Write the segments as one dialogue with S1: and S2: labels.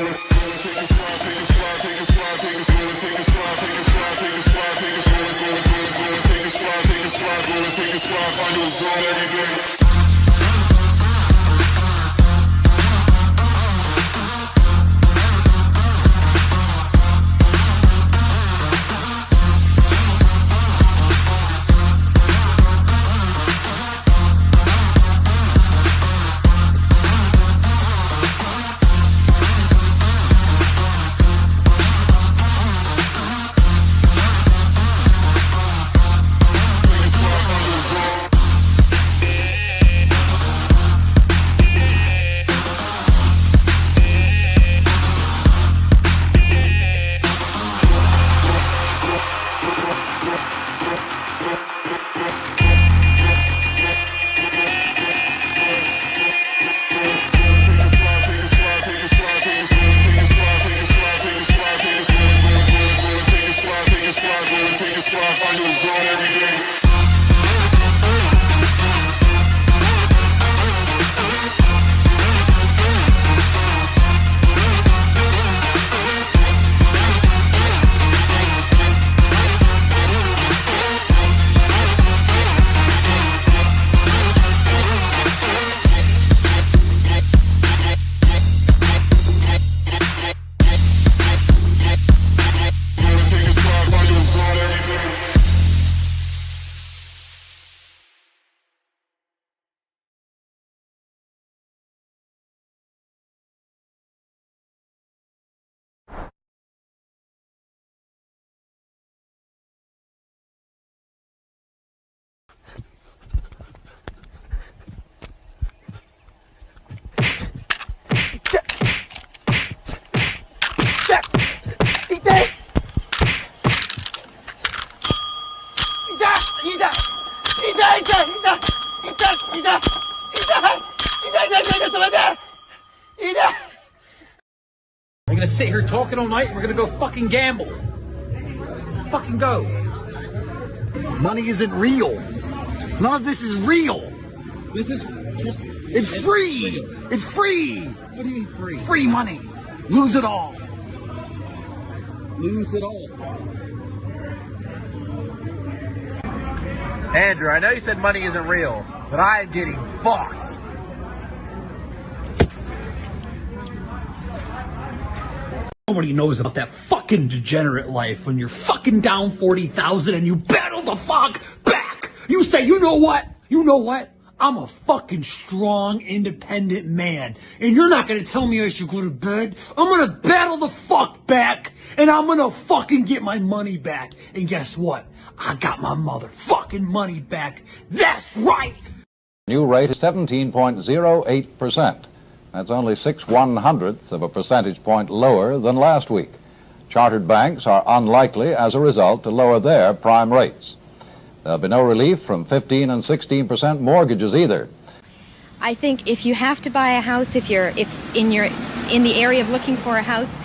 S1: Find your zone every day. Find your zone every day.
S2: We're gonna sit here talking all night and we're gonna go fucking gamble. Let's fucking go.
S3: Money isn't real. None of this is real.
S2: This is just...
S3: It's free. It's free.
S2: What do you mean free?
S3: Free money. Lose it all.
S2: Lose it all.
S4: Andrew, I know you said money isn't real, but I am getting fucked.
S2: Nobody knows about that fucking degenerate life when you're fucking down 40,000 and you battle the fuck back. You say, you know what? You know what? I'm a fucking strong, independent man. And you're not gonna tell me I should go to bed. I'm gonna battle the fuck back. And I'm gonna fucking get my money back. And guess what? I got my motherfucking money back. That's right!
S5: New rate is 17.08%. That's only 6/100ths of a percentage point lower than last week. Chartered banks are unlikely, as a result, to lower their prime rates. There'll be no relief from 15% and 16% mortgages either.
S6: I think if you have to buy a house, if in the area of looking for a house,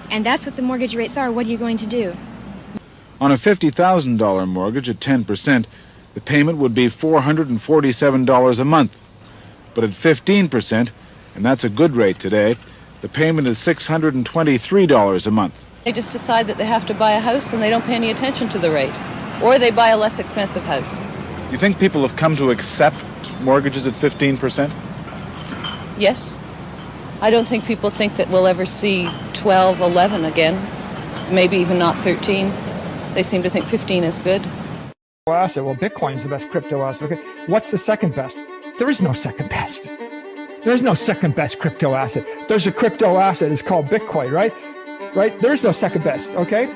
S6: and that's what the mortgage rates are, what are you going to do?
S7: On a $50,000 mortgage at 10%, the payment would be $447 a month. But at 15%, and that's a good rate today, the payment is $623 a month.
S8: They just decide that they have to buy a house and they don't pay any attention to the rate. Or they buy a less expensive house.
S7: You think people have come to accept mortgages at 15%?
S8: Yes. I don't think people think that we'll ever see 12, 11 again. Maybe even not 13. They seem to think 15 is good.
S9: Asset. Well, Bitcoin's the best crypto asset. Okay. What's the second best? There is no second best. There's no second best crypto asset. There's a crypto asset. It's called Bitcoin, right? Right? There's no second best, okay?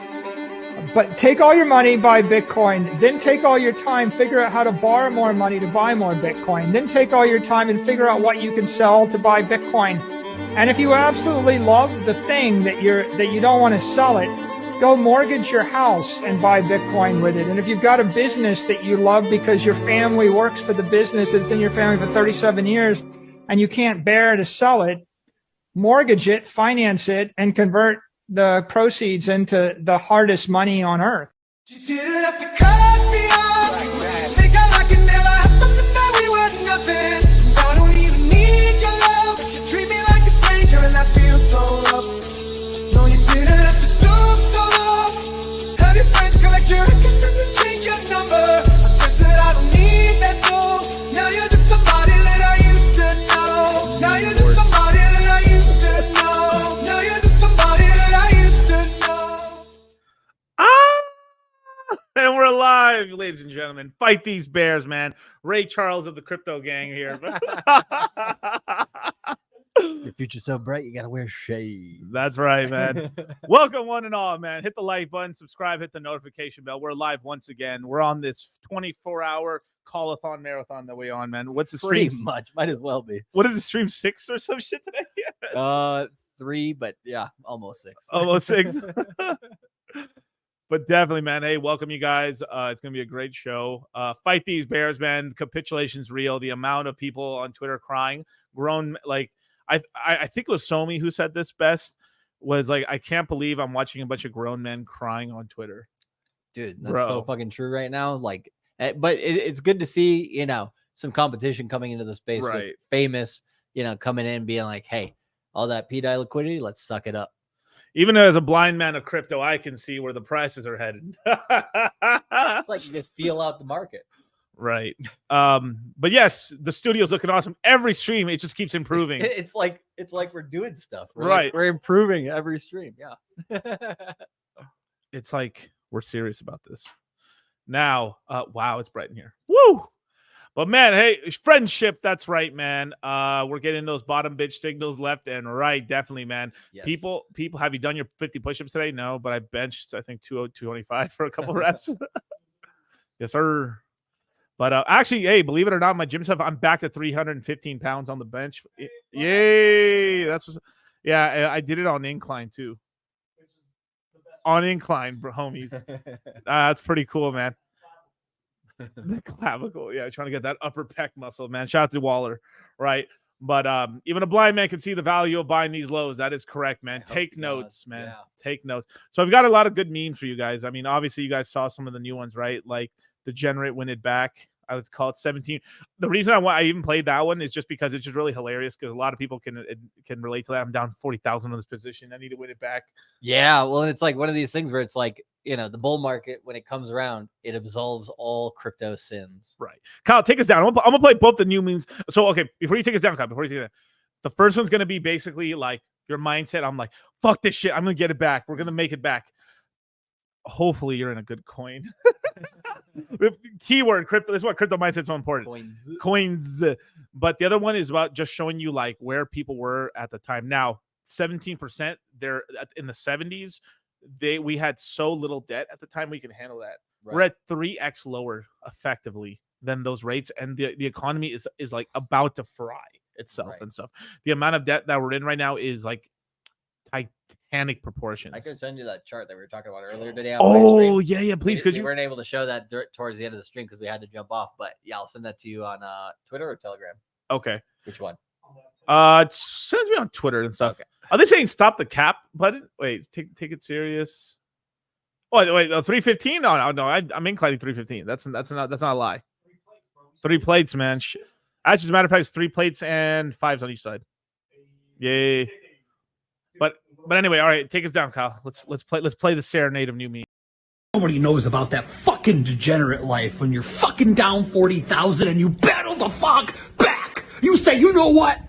S9: But take all your money, buy Bitcoin. Then take all your time, figure out how to borrow more money to buy more Bitcoin. Then take all your time and figure out what you can sell to buy Bitcoin. And if you absolutely love the thing that you don't want to sell it, go mortgage your house and buy Bitcoin with it. And if you've got a business that you love because your family works for the business that's in your family for 37 years and you can't bear to sell it, mortgage it, finance it, and convert the proceeds into the hardest money on earth.
S1: You didn't have to cut me off. Think I can never have something that we were nothing. I don't even need your love, but you treat me like a stranger and I feel so loved.
S10: live, ladies and gentlemen. Fight these bears, man. Ray Charles of the crypto gang here.
S11: Your future's so bright, you gotta wear shades.
S10: That's right, man. Welcome, one and all, man. Hit the like button, subscribe, hit the notification bell. We're live once again. We're on this 24-hour call-a-thon marathon that we're on, man. What's the stream?
S11: Pretty much, might as well be.
S10: What is the stream, 6 or some shit today?
S11: 3, but yeah, almost 6.
S10: Almost 6. But definitely, man. Hey, welcome you guys. It's gonna be a great show. Fight these bears, man. Capitulation's real. The amount of people on Twitter crying, grown, like I think it was Somi who said this best. Was like, I can't believe I'm watching a bunch of grown men crying on Twitter.
S11: Dude, that's so fucking true right now. Like, but it's good to see, you know, some competition coming into the space,
S10: right?
S11: With famous, you know, coming in being like, hey, all that PDI liquidity, let's suck it up.
S10: Even as a blind man of crypto, I can see where the prices are headed.
S11: It's like you just feel out the market.
S10: Right. But yes, the studio's looking awesome. Every stream, it just keeps improving.
S11: It's like we're doing stuff.
S10: Right.
S11: We're improving every stream. Yeah.
S10: It's like we're serious about this. Now, wow, it's bright in here. Woo! But man, hey, friendship, that's right, man. We're getting those bottom bitch signals left and right. Definitely, man. Yes. People, have you done your 50 push-ups today? No, but I benched, I think, 225 for a couple reps. Yes, sir. But actually, hey, believe it or not, my gym stuff, I'm back to 315 pounds on the bench. Yay! That's what's, yeah, I did it on incline too. On incline, bro, homies. That's pretty cool, man. The clavicle, yeah, trying to get that upper pec muscle, man. Shout out to Waller, right? But even a blind man can see the value of buying these lows. That is correct, man. Take notes, man. Yeah. Take notes. So I've got a lot of good memes for you guys. I mean, obviously, you guys saw some of the new ones, right? Like the generate win it back. I would call it 17. The reason I even played that one is just because it's just really hilarious because a lot of people can relate to that. I'm down 40,000 on this position. I need to win it back.
S11: Yeah, well, it's like one of these things where it's like, you know, the bull market, when it comes around, it absolves all crypto sins.
S10: Right. Kyle, take us down. I'm gonna play both the new memes. So, okay, before you take us down, Kyle, the first one's gonna be basically like your mindset. I'm like, fuck this shit. I'm gonna get it back. We're gonna make it back. Hopefully, you're in a good coin. Keyword crypto. This is what crypto mindset's so important. Coins. But the other one is about just showing you like where people were at the time. Now, 17%. They're in the 70s. We had so little debt at the time we can handle that. Right. We're at 3x lower effectively than those rates, and the economy is like about to fry itself and stuff. The amount of debt that we're in right now is like titanic proportions.
S11: I could send you that chart that we were talking about earlier today.
S10: Oh yeah, please.
S11: We weren't able to show that towards the end of the stream because we had to jump off. But yeah, I'll send that to you on Twitter or Telegram.
S10: Okay.
S11: Which one?
S10: Send me on Twitter and stuff.
S11: Okay.
S10: Are they saying stop the cap button? Wait, take it serious. Oh wait, 315? No, I'm inclining 315. That's not a lie. 3 plates, man. Actually, as a matter of fact, it's 3 plates and 5s on each side. Yay. But anyway, all right, take us down, Kyle. Let's play the serenade of new me.
S2: Nobody knows about that fucking degenerate life when you're fucking down 40,000 and you battle the fuck back. You say, you know what?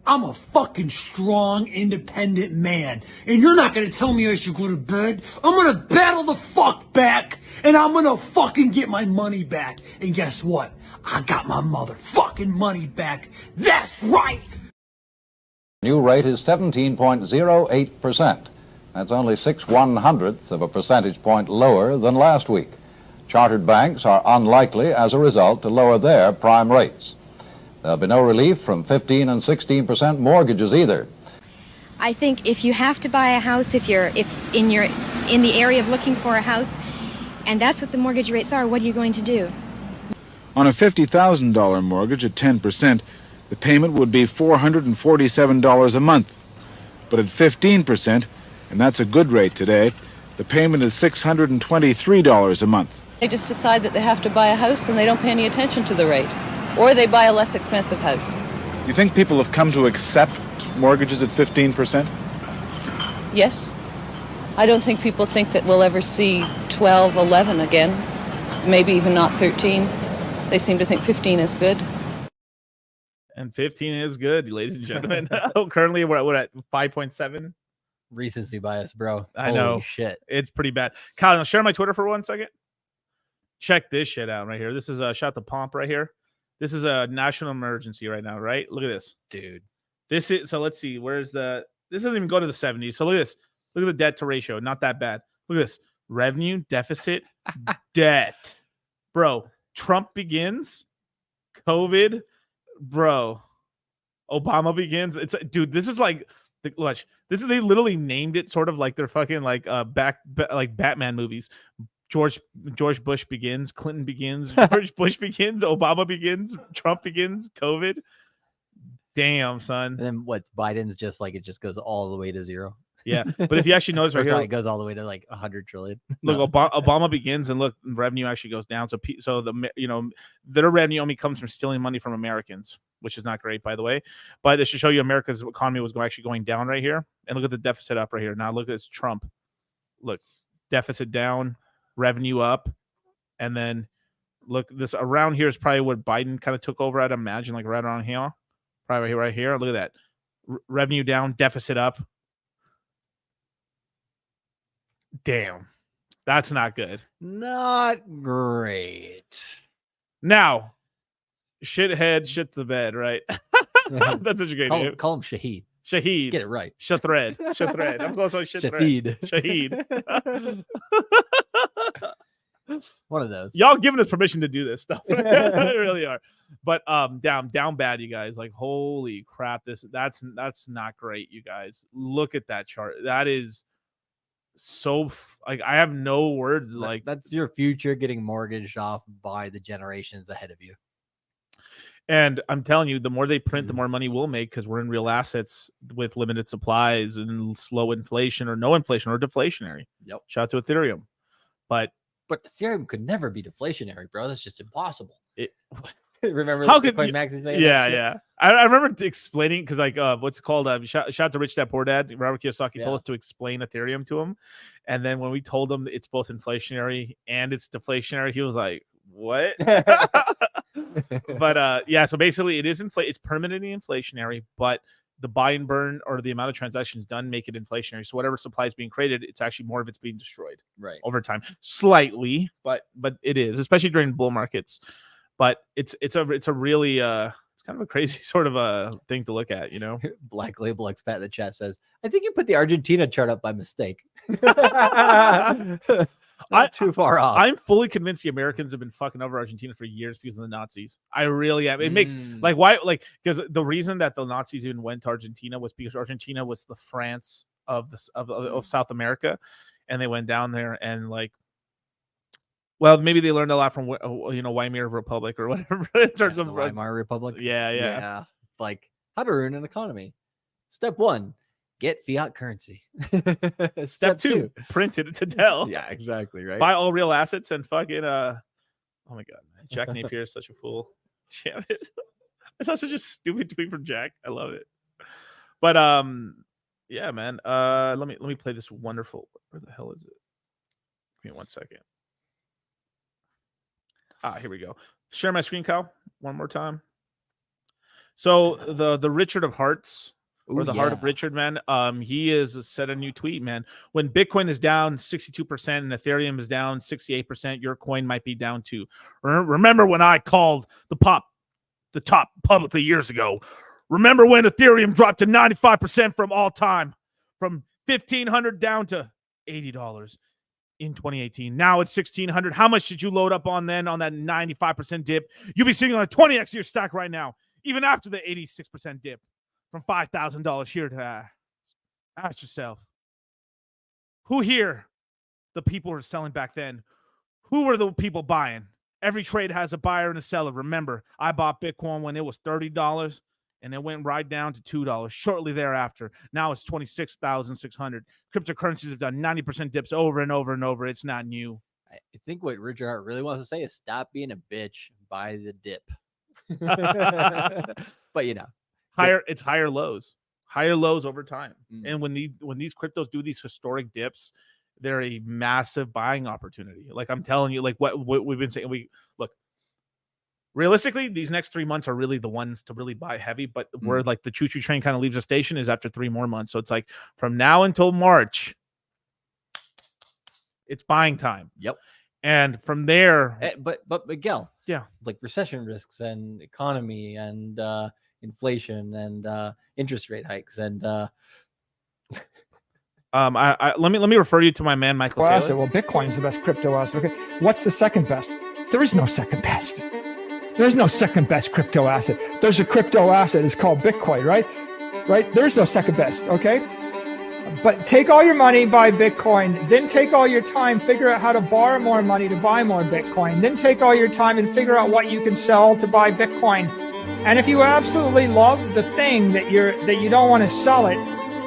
S2: I'm a fucking strong, independent man. And you're not gonna tell me I should go to bed. I'm gonna battle the fuck back. And I'm gonna fucking get my money back. And guess what? I got my motherfucking money back. That's right.
S5: New rate is 17.08%. That's only 6/100ths of a percentage point lower than last week. Chartered banks are unlikely, as a result, to lower their prime rates. There'll be no relief from 15 and 16% mortgages either.
S6: I think if you have to buy a house, if in the area of looking for a house, and that's what the mortgage rates are, what are you going to do?
S7: On a $50,000 mortgage at 10%, the payment would be $447 a month. But at 15%, and that's a good rate today, the payment is $623 a month.
S8: They just decide that they have to buy a house and they don't pay any attention to the rate. Or they buy a less expensive house.
S7: You think people have come to accept mortgages at 15%?
S8: Yes. I don't think people think that we'll ever see 12, 11 again. Maybe even not 13. They seem to think 15 is good.
S10: And 15 is good, ladies and gentlemen. Currently, we're at 5.7.
S11: Recency bias, bro.
S10: I know.
S11: Holy shit.
S10: It's pretty bad. Kyle, share my Twitter for 1 second. check this shit out right here. This is a shot the pomp right here. This is a national emergency right now, right? Look at this,
S11: dude.
S10: This is, so let's see, where's the, this doesn't even go to the 70s. So look at this. Look at the debt to ratio. Not that bad. Look at this. Revenue, deficit, debt. Bro, Trump begins. COVID, bro. Obama begins. It's, dude, this is like, watch. This is, they literally named it sort of like they're fucking like like Batman movies. George Bush begins, Clinton begins, George Bush begins, Obama begins, Trump begins, COVID. Damn, son.
S11: And then what's Biden's just like, it just goes all the way to zero.
S10: Yeah, but if you actually notice right here,
S11: it goes all the way to like 100 trillion.
S10: Look, Obama begins, and look, revenue actually goes down. So the their revenue only comes from stealing money from Americans, which is not great, by the way. But this should show you America's economy was actually going down right here. And look at the deficit up right here. Now look at this Trump. Look, deficit down, revenue up, and then look, this around here is probably what Biden kind of took over. I'd imagine, like right around here, probably right here. Look at that, revenue down, deficit up. Damn, that's not good.
S11: Not great.
S10: Now, shithead, shit the bed, right? That's such a great name.
S11: Call him Shahid.
S10: Shahid.
S11: Get it right.
S10: Shathred. Shathred. I'm close on Shathred. Shahid.
S11: One of those.
S10: Y'all giving us permission to do this stuff. They really are. But down bad, you guys. Like, holy crap, that's not great, you guys. Look at that chart. That is so like, I have no words. Like,
S11: that's your future getting mortgaged off by the generations ahead of you.
S10: And I'm telling you, the more they print, the more money we'll make, because we're in real assets with limited supplies and slow inflation or no inflation or deflationary.
S11: Yep.
S10: Shout out to Ethereum. But
S11: Ethereum could never be deflationary, bro. That's just impossible. Remember
S10: how
S11: could
S10: Bitcoin
S11: Maxi say
S10: yeah. I remember explaining, because like what's it called? Shout out to Rich Dad Poor Dad. Robert Kiyosaki told us to explain Ethereum to him, and then when we told him it's both inflationary and it's deflationary, he was like, "What?" But yeah, so basically it is it's permanently inflationary, but the buy and burn or the amount of transactions done make it inflationary. So whatever supply is being created, it's actually more of it's being destroyed over time, slightly, but it is, especially during bull markets. But it's a really it's kind of a crazy sort of a thing to look at, you know.
S11: Black Label Expat in the chat says, I think you put the Argentina chart up by mistake. Not too far off.
S10: I'm fully convinced the Americans have been fucking over Argentina for years because of the Nazis. I really am. It makes like, why, like, because the reason that the Nazis even went to Argentina was because Argentina was the France of South America, and they went down there and like, well, maybe they learned a lot from Weimar Republic or whatever in terms of
S11: Weimar Republic.
S10: Yeah.
S11: It's like how to ruin an economy. Step 1. Get fiat currency.
S10: Step 2, print it to Dell.
S11: Yeah, exactly. Right.
S10: Buy all real assets and fucking oh my god, man. Jack Napier is such a fool. Damn it. It's such a stupid tweet from Jack. I love it. But yeah, man. Let me play this wonderful. Where the hell is it? Give me 1 second. Here we go. Share my screen, Kyle, one more time. So the Richard of Hearts. Or the Heart of Richard, man. He is set a new tweet, man. When Bitcoin is down 62% and Ethereum is down 68%, your coin might be down too. Remember when I called the top publicly years ago? Remember when Ethereum dropped to 95% from all time, from $1,500 down to $80 in 2018. Now it's $1,600. How much did you load up on then on that 95% dip? You'll be sitting on a 20x of your stack right now, even after the 86% dip. From $5,000 here to ask yourself, who here, the people who are selling back then, who were the people buying? Every trade has a buyer and a seller. Remember, I bought Bitcoin when it was $30 and it went right down to $2 shortly thereafter. Now it's $26,600. Cryptocurrencies have done 90% dips over and over and over. It's not new.
S11: I think what Richard Hart really wants to say is stop being a bitch, buy the dip. But you know.
S10: It's higher lows over time. And when these cryptos do these historic dips, they're a massive buying opportunity. Like I'm telling you, like what we've been saying, look, realistically, these next 3 months are really the ones to really buy heavy, but where like the choo-choo train kind of leaves the station is after 3 more months. So it's like from now until March, it's buying time.
S11: Yep.
S10: And from there,
S11: But Miguel,
S10: yeah,
S11: like recession risks and economy and inflation and interest rate hikes and
S10: let me refer you to my man Michael
S9: asset.
S10: Saylor.
S9: Well, Bitcoin's the best crypto asset. Okay, what's the second best? There is no second best. There's no second best crypto asset. There's a crypto asset. It's called Bitcoin, right? Right? There's no second best. Okay. But take all your money, buy Bitcoin. Then take all your time, figure out how to borrow more money to buy more Bitcoin. Then take all your time and figure out what you can sell to buy Bitcoin. And if you absolutely love the thing that you don't want to sell it,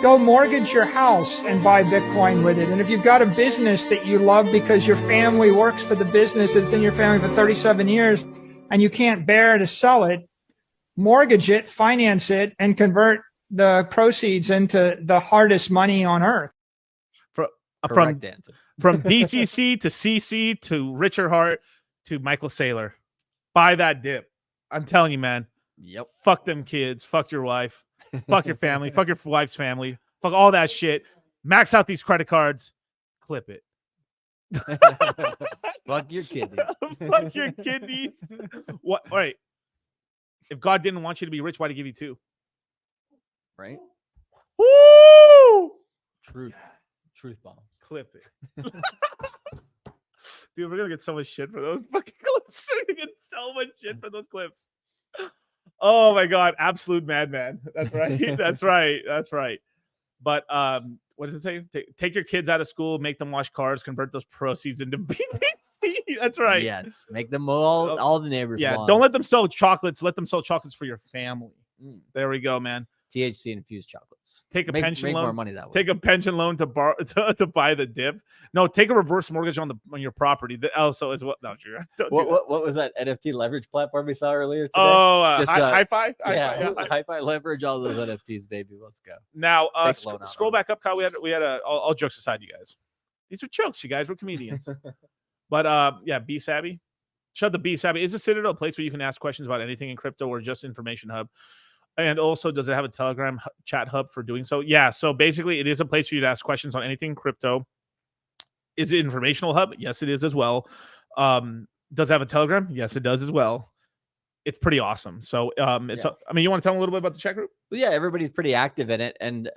S9: go mortgage your house and buy Bitcoin with it. And if you've got a business that you love because your family works for the business that's in your family for 37 years and you can't bear to sell it, mortgage it, finance it, and convert the proceeds into the hardest money on earth.
S10: From BTC to CC to Richard Hart to Michael Saylor. Buy that dip. I'm telling you, man.
S11: Yep.
S10: Fuck them kids. Fuck your wife. Fuck your family. Fuck your wife's family. Fuck all that shit. Max out these credit cards. Clip it.
S11: Fuck your kidneys.
S10: Fuck your kidneys. What? All right. If God didn't want you to be rich, why'd he give you two?
S11: Right?
S10: Woo!
S11: Truth bomb.
S10: Clip it. Dude, we're gonna get so much shit for those fucking clips. We're gonna get so much shit for those clips. Oh my god, absolute madman. That's right. That's right. That's right. But what does it say? Take your kids out of school, make them wash cars, convert those proceeds into BTC. That's right.
S11: Yes. Make them all the neighbors.
S10: Yeah.
S11: Belong.
S10: Don't let them sell chocolates. Let them sell chocolates for your family. There we go, man.
S11: THC infused chocolates.
S10: Take a pension
S11: make
S10: loan.
S11: More money that way.
S10: Take a pension loan to borrow to buy the dip. No, take a reverse mortgage on your property. That also is what. No,
S11: what was that NFT leverage platform we saw earlier today?
S10: Oh, just Hi-Fi.
S11: Yeah, Hi-Fi leverage all those NFTs, baby. Let's go.
S10: Now, scroll back up, Kyle. We had all jokes aside, you guys. These are jokes, you guys. We're comedians. But yeah, be savvy. Shut the be savvy. Is the Citadel a place where you can ask questions about anything in crypto or just information hub? And also, does it have a Telegram chat hub for doing so? Yeah. So basically, it is a place for you to ask questions on anything crypto. Is it informational hub? Yes, it is as well. Does it have a Telegram? Yes, it does as well. It's pretty awesome. So I mean, you want to tell them a little bit about the chat group?
S11: Well, yeah, everybody's pretty active in it, and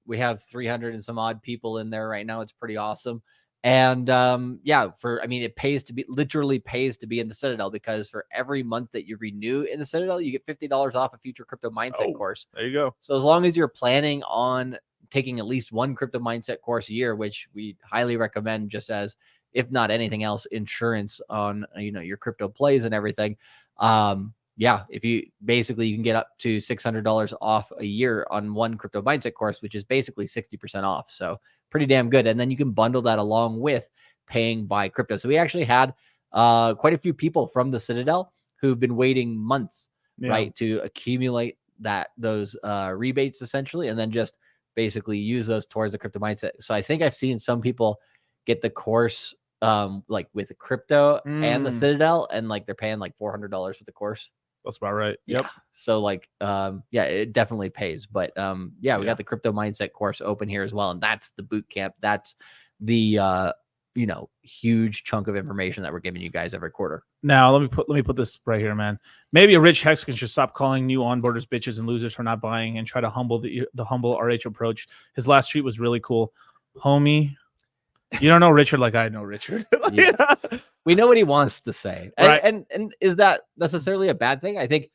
S11: we have 300 and some odd people in there right now. It's pretty awesome. And it literally pays to be in the Citadel, because for every month that you renew in the Citadel, you get $50 off a future crypto mindset course.
S10: There you go.
S11: So as long as you're planning on taking at least one crypto mindset course a year, which we highly recommend, just as, if not anything else, insurance on, your crypto plays and everything. If you can get up to $600 off a year on one crypto mindset course, which is basically 60% off. So pretty damn good. And then you can bundle that along with paying by crypto. So we actually had quite a few people from the Citadel who've been waiting months, right, to accumulate those rebates essentially, and then just basically use those towards the crypto mindset. So I think I've seen some people get the course like with the crypto and the Citadel, and like they're paying like $400 for the course.
S10: That's about right. Yep.
S11: Yeah. So like, it definitely pays. But we got the crypto mindset course open here as well, and that's the boot camp. That's the huge chunk of information that we're giving you guys every quarter.
S10: Now let me put this right here, man. Maybe a rich Hexagon should stop calling new onboarders bitches and losers for not buying, and try to humble the humble RH approach. His last tweet was really cool, homie. You don't know Richard like I know Richard.
S11: Yes. We know what he wants to say.
S10: Right.
S11: And is that necessarily a bad thing? I think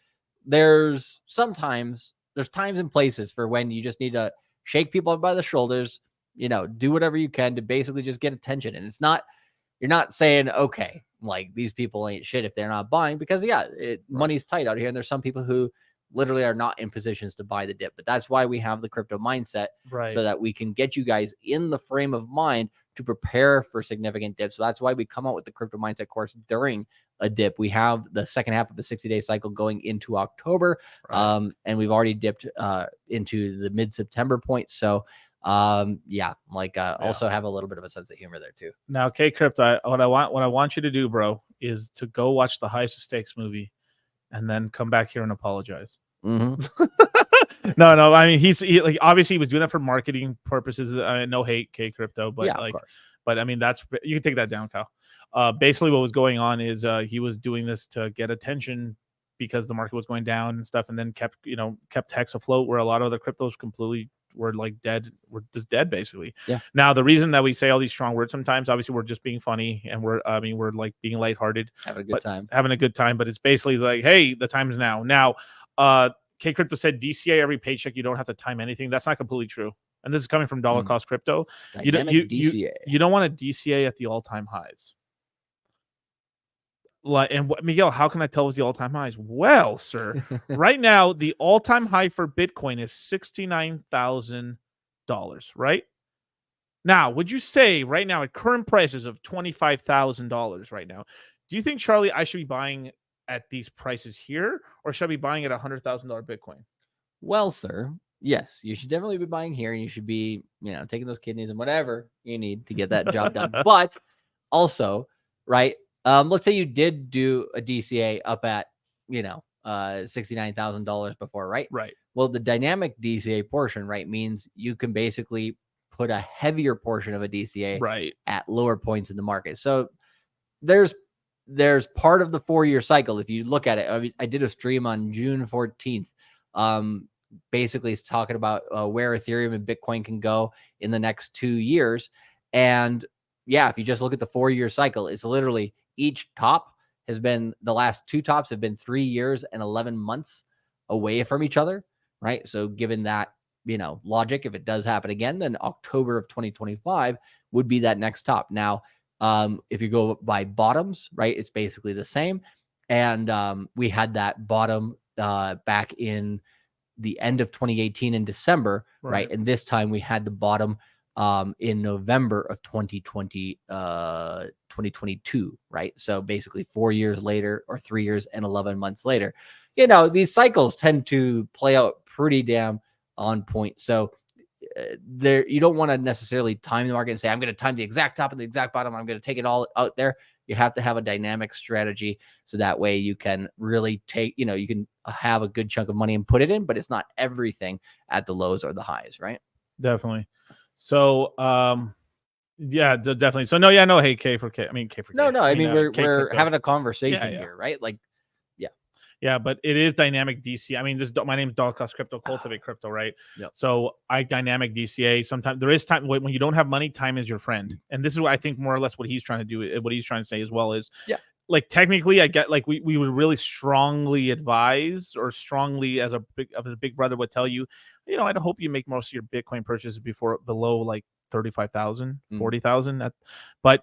S11: there's times and places for when you just need to shake people up by the shoulders, do whatever you can to basically just get attention. And you're not saying, okay, like these people ain't shit if they're not buying, because money's tight out here. And there's some people who literally are not in positions to buy the dip. But that's why we have the crypto mindset,
S10: right,
S11: so that we can get you guys in the frame of mind to prepare for significant dips. So that's why we come out with the crypto mindset course during a dip. We have the second half of the 60-day cycle going into October.
S10: Right.
S11: And we've already dipped into the mid-September point. So also have a little bit of a sense of humor there too.
S10: Now, Crypto, what I want you to do, bro, is to go watch the Highest Stakes movie and then come back here and apologize.
S11: Mm-hmm.
S10: No. I mean, he obviously he was doing that for marketing purposes. No hate, Crypto, but
S11: yeah,
S10: but I mean, you can take that down, Kyle. Basically, what was going on is he was doing this to get attention because the market was going down and stuff, and then kept Hex afloat, where a lot of other cryptos completely were like dead. We're just dead, basically.
S11: Yeah.
S10: Now, the reason that we say all these strong words sometimes, obviously, we're just being funny and we're like being lighthearted,
S11: having a good time.
S10: But it's basically like, hey, the time is now. Now, K Crypto said DCA every paycheck. You don't have to time anything. That's not completely true. And this is coming from Dollar Cost Crypto.
S11: Dynamic DCA.
S10: You don't want to DCA at the all-time highs. Miguel, how can I tell what's the all-time highs? Well, sir, right now the all-time high for Bitcoin is $69,000. Right now, would you say right now at current prices of $25,000 right now? Do you think, Charlie, I should be buying at these prices here, or should I be buying at $100,000 Bitcoin?
S11: Well, sir, yes, you should definitely be buying here, and you should be, taking those kidneys and whatever you need to get that job done. But also, right? Let's say you did do a DCA up at, $69,000 before, right?
S10: Right.
S11: Well, the dynamic DCA portion, right, means you can basically put a heavier portion of a DCA
S10: right
S11: at lower points in the market. So there's part of the 4-year cycle. If you look at it, I mean, I did a stream on June 14th. Basically it's talking about where Ethereum and Bitcoin can go in the next 2 years. And yeah, if you just look at the 4-year cycle, it's literally each top the last 2 tops have been 3 years and 11 months away from each other, right? So given that, logic, if it does happen again, then October of 2025 would be that next top. Now, if you go by bottoms, right, it's basically the same. And we had that bottom back in the end of 2018 in December, right? And this time we had the bottom in November of 2022, right? So basically 4 years later, or 3 years and 11 months later, these cycles tend to play out pretty damn on point. So there, you don't want to necessarily time the market and say, I'm going to time the exact top and the exact bottom. I'm going to take it all out there. You have to have a dynamic strategy. So that way you can really take, you can have a good chunk of money and put it in, but it's not everything at the lows or the highs, right?
S10: Definitely. So, yeah, definitely. So no, yeah, no. Hey, K for K. I mean, K for K.
S11: No. I mean, we're
S10: crypto.
S11: having a conversation
S10: Yeah.
S11: here, right? Like,
S10: yeah, but it is dynamic DCA. I mean, my name is Dollar Cost Crypto, Cultivate Crypto, right?
S11: Yep.
S10: So I dynamic DCA. Sometimes there is time when you don't have money, time is your friend, and this is what I think more or less what he's trying to do. What he's trying to say as well is, like technically, I get like we would really strongly advise, or strongly as a big brother would tell you, I'd hope you make most of your Bitcoin purchases below like 35,000, 40,000. But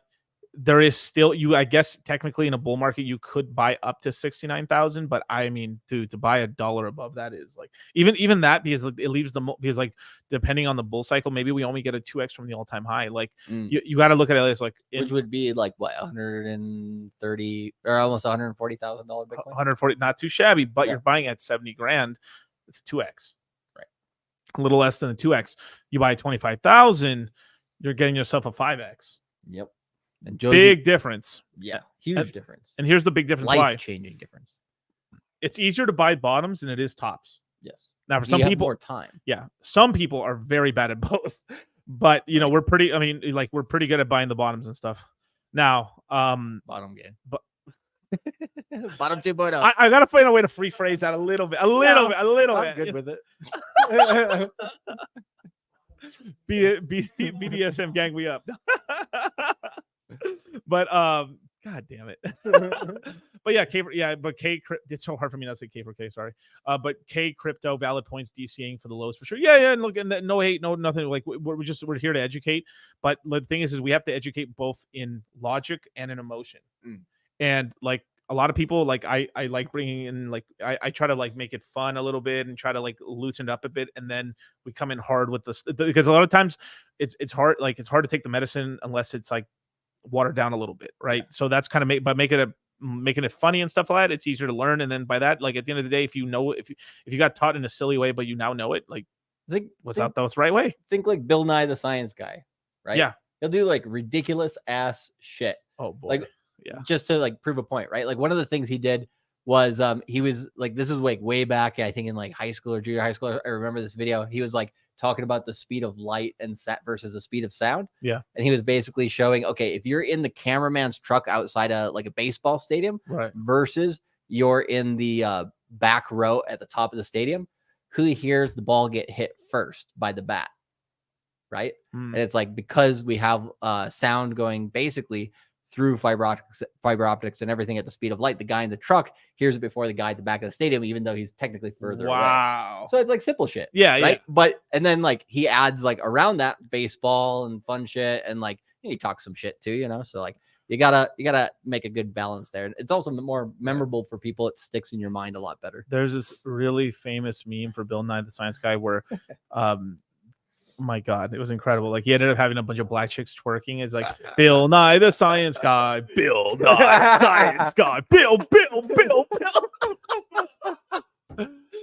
S10: there is still, I guess technically in a bull market you could buy up to 69,000, but I mean, dude, to buy $1 above that is like even that, because it leaves because like depending on the bull cycle, maybe we only get a 2x from the all-time high. Like you got to look at it as like
S11: which would be like what, 130 or almost $140,000 Bitcoin.
S10: 140, not too shabby, but you're buying at 70 grand. It's 2x,
S11: right?
S10: A little less than a 2x. You buy 25,000, you're getting yourself a 5x.
S11: Yep. And
S10: big difference.
S11: Yeah, huge difference.
S10: And here's the big difference.
S11: Life-changing difference.
S10: It's easier to buy bottoms than it is tops.
S11: Yes.
S10: Now, for some people,
S11: more time.
S10: Yeah, some people are very bad at both, but we're pretty. I mean, like we're pretty good at buying the bottoms and stuff. Now,
S11: bottom game, but bottom 2.0.
S10: I gotta find a way to rephrase that a little bit.
S11: I'm good with it.
S10: BDSM gang, we up. But god damn it. But yeah, it's so hard for me not to say K for K, sorry. But K Crypto, valid points, DCing for the lows for sure. Yeah, and look, and no hate, no nothing. Like we're here to educate. But the thing is we have to educate both in logic and in emotion. And like a lot of people, like I like bringing in, like I try to like make it fun a little bit and try to like loosen it up a bit, and then we come in hard with this, because a lot of times it's hard. Like it's hard to take the medicine unless it's like watered down a little bit, right? Yeah. So that's kind of making it funny and stuff like that. It's easier to learn, and then by that, like at the end of the day, if you got taught in a silly way, but you now know it, like what's out the right way?
S11: Think like Bill Nye the Science Guy, right?
S10: Yeah,
S11: he'll do like ridiculous ass shit.
S10: Oh boy,
S11: like
S10: yeah,
S11: just to like prove a point, right? Like one of the things he did was he was like, this is like way back, I think in like high school or junior high school. I remember this video. He was like talking about the speed of light and set versus the speed of sound.
S10: Yeah.
S11: And he was basically showing, okay, if you're in the cameraman's truck outside a like a baseball stadium,
S10: Right.
S11: versus you're in the back row at the top of the stadium, who hears the ball get hit first by the bat? Right. And it's like, because we have sound going basically through fiber optics and everything at the speed of light, the guy in the truck hears it before the guy at the back of the stadium, even though he's technically further away. So it's like simple shit.
S10: Yeah.
S11: Right.
S10: Yeah.
S11: But, and then like he adds like around that baseball and fun shit. And like, he talks some shit too, you know? So like, you gotta make a good balance there. And it's also more memorable for people. It sticks in your mind a lot better.
S10: There's this really famous meme for Bill Nye the Science Guy where, my God, it was incredible. Like he ended up having a bunch of black chicks twerking. It's like Bill Nye the Science Guy, Bill Nye the Science Guy, Bill.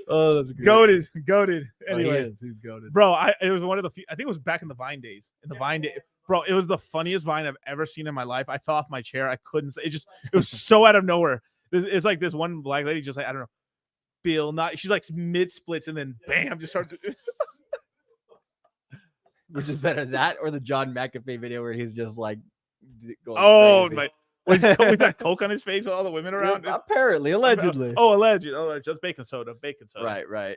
S11: Oh, that's good.
S10: Goated. Anyway,
S11: he's goated,
S10: bro. It was one of the few, I think it was back in the Vine days. Bro, it was the funniest Vine I've ever seen in my life. I fell off my chair. I couldn't. It was so out of nowhere. It's like this one black lady just like, I don't know, Bill Nye. She's like mid splits and then bam, just starts.
S11: Which is better, that or the John McAfee video where he's just like
S10: going
S11: crazy.
S10: with that coke on his face with all the women around.
S11: Apparently, allegedly.
S10: Alleged. Just baking soda.
S11: Right.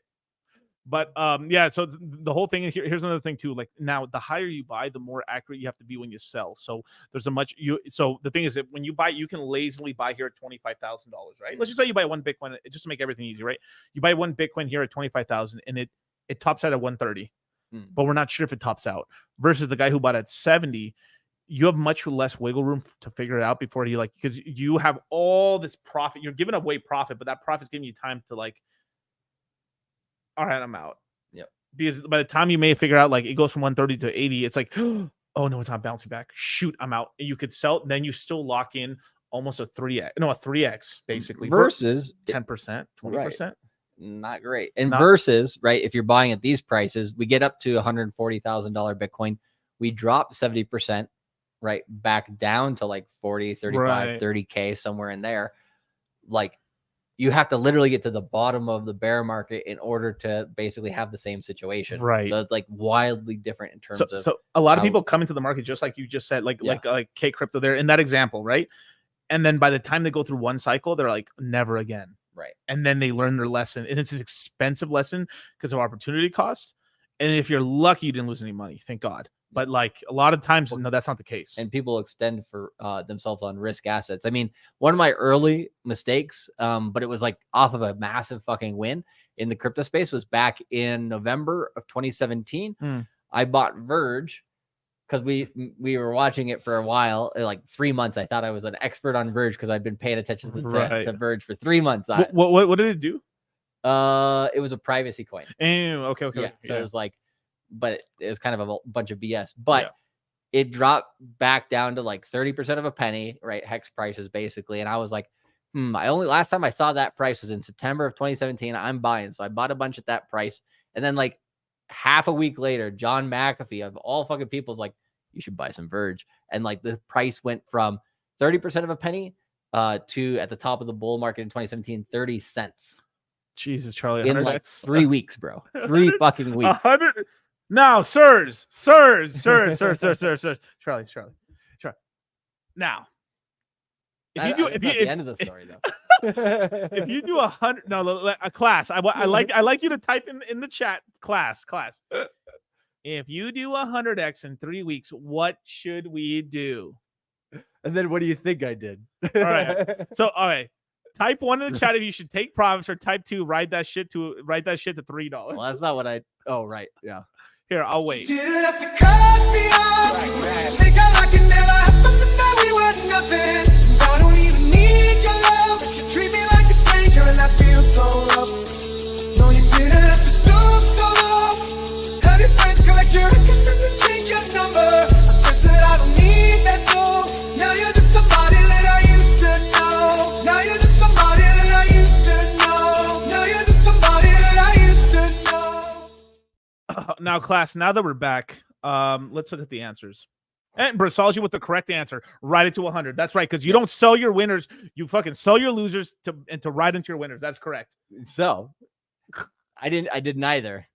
S10: But yeah. So the whole thing here's another thing too. Like now, the higher you buy, the more accurate you have to be when you sell. So there's So the thing is that when you buy, you can lazily buy here at $25,000, right? Let's just say you buy one Bitcoin, just to make everything easy, right? You buy one Bitcoin here at 25,000, and it tops out at 130. But we're not sure if it tops out. Versus the guy who bought at 70, you have much less wiggle room to figure it out before you because you have all this profit. You're giving away profit, but that profit's giving you time to like, all right, I'm out.
S11: Yep.
S10: Because by the time you may figure out like it goes from 130 to 80, it's like, oh no, it's not bouncing back. Shoot, I'm out. And you could sell, then you still lock in almost a 3x basically.
S11: Versus
S10: 10%, 20%.
S11: Right. Not great. And versus, right, if you're buying at these prices, we get up to $140,000 Bitcoin. We drop 70%, right, back down to like 40, 35, 30K, somewhere in there. Like, you have to literally get to the bottom of the bear market in order to basically have the same situation.
S10: Right.
S11: So it's like wildly different in terms of.
S10: So a lot of people come into the market just like you just said, like K Crypto there in that example, right? And then by the time they go through one cycle, they're like, never again.
S11: Right.
S10: And then they learn their lesson. And it's an expensive lesson because of opportunity cost. And if you're lucky, you didn't lose any money. Thank God. But like a lot of times, no, that's not the case.
S11: And people extend for themselves on risk assets. I mean, one of my early mistakes, but it was like off of a massive fucking win in the crypto space, was back in November of 2017. I bought Verge because we were watching it for a while, like 3 months. I thought I was an expert on Verge because I'd been paying attention to Verge for 3 months.
S10: What did it do?
S11: It was a privacy coin.
S10: Okay.
S11: Yeah. So it was like, but it was kind of a bunch of BS. But it dropped back down to like 30% of a penny, right? Hex prices basically. And I was like, last time I saw that price was in September of 2017. I'm buying. So I bought a bunch at that price. And then like half a week later, John McAfee of all fucking people is like, you should buy some Verge. And like the price went from 30% of a penny to at the top of the bull market in 2017, 30 cents.
S10: Jesus, Charlie.
S11: In like 3 weeks, bro. 3 fucking weeks.
S10: 100. Now, sirs. Charlie. Now,
S11: if the end of the story though.
S10: If you do 100, a class. I like you to type in the chat, class. If you do 100x in 3 weeks, what should we do?
S11: And then what do you think I did?
S10: All right. So, all right. Type 1 in the chat if you should take profits, or type 2, write that shit to $3.
S11: Well, that's not what oh, right. Yeah.
S10: Here, I'll wait.
S1: Didn't have to cut me off. Think I like it never happened, that we were nothing. I don't even need your love, but you treat me like a stranger, and I feel so rough. No, you didn't have to stoop so low. Have your friends collect your records and you change your number. I guess that I don't need that though. Now you're just somebody that I used to know. Now you're just somebody that I used to know. Now you're just somebody that I used to know.
S10: Now, class, now that we're back, let's look at the answers. And Brasology with the correct answer. Write it to 100. That's right, because you don't sell your winners. You fucking sell your losers to write into your winners. That's correct.
S11: So, I did neither.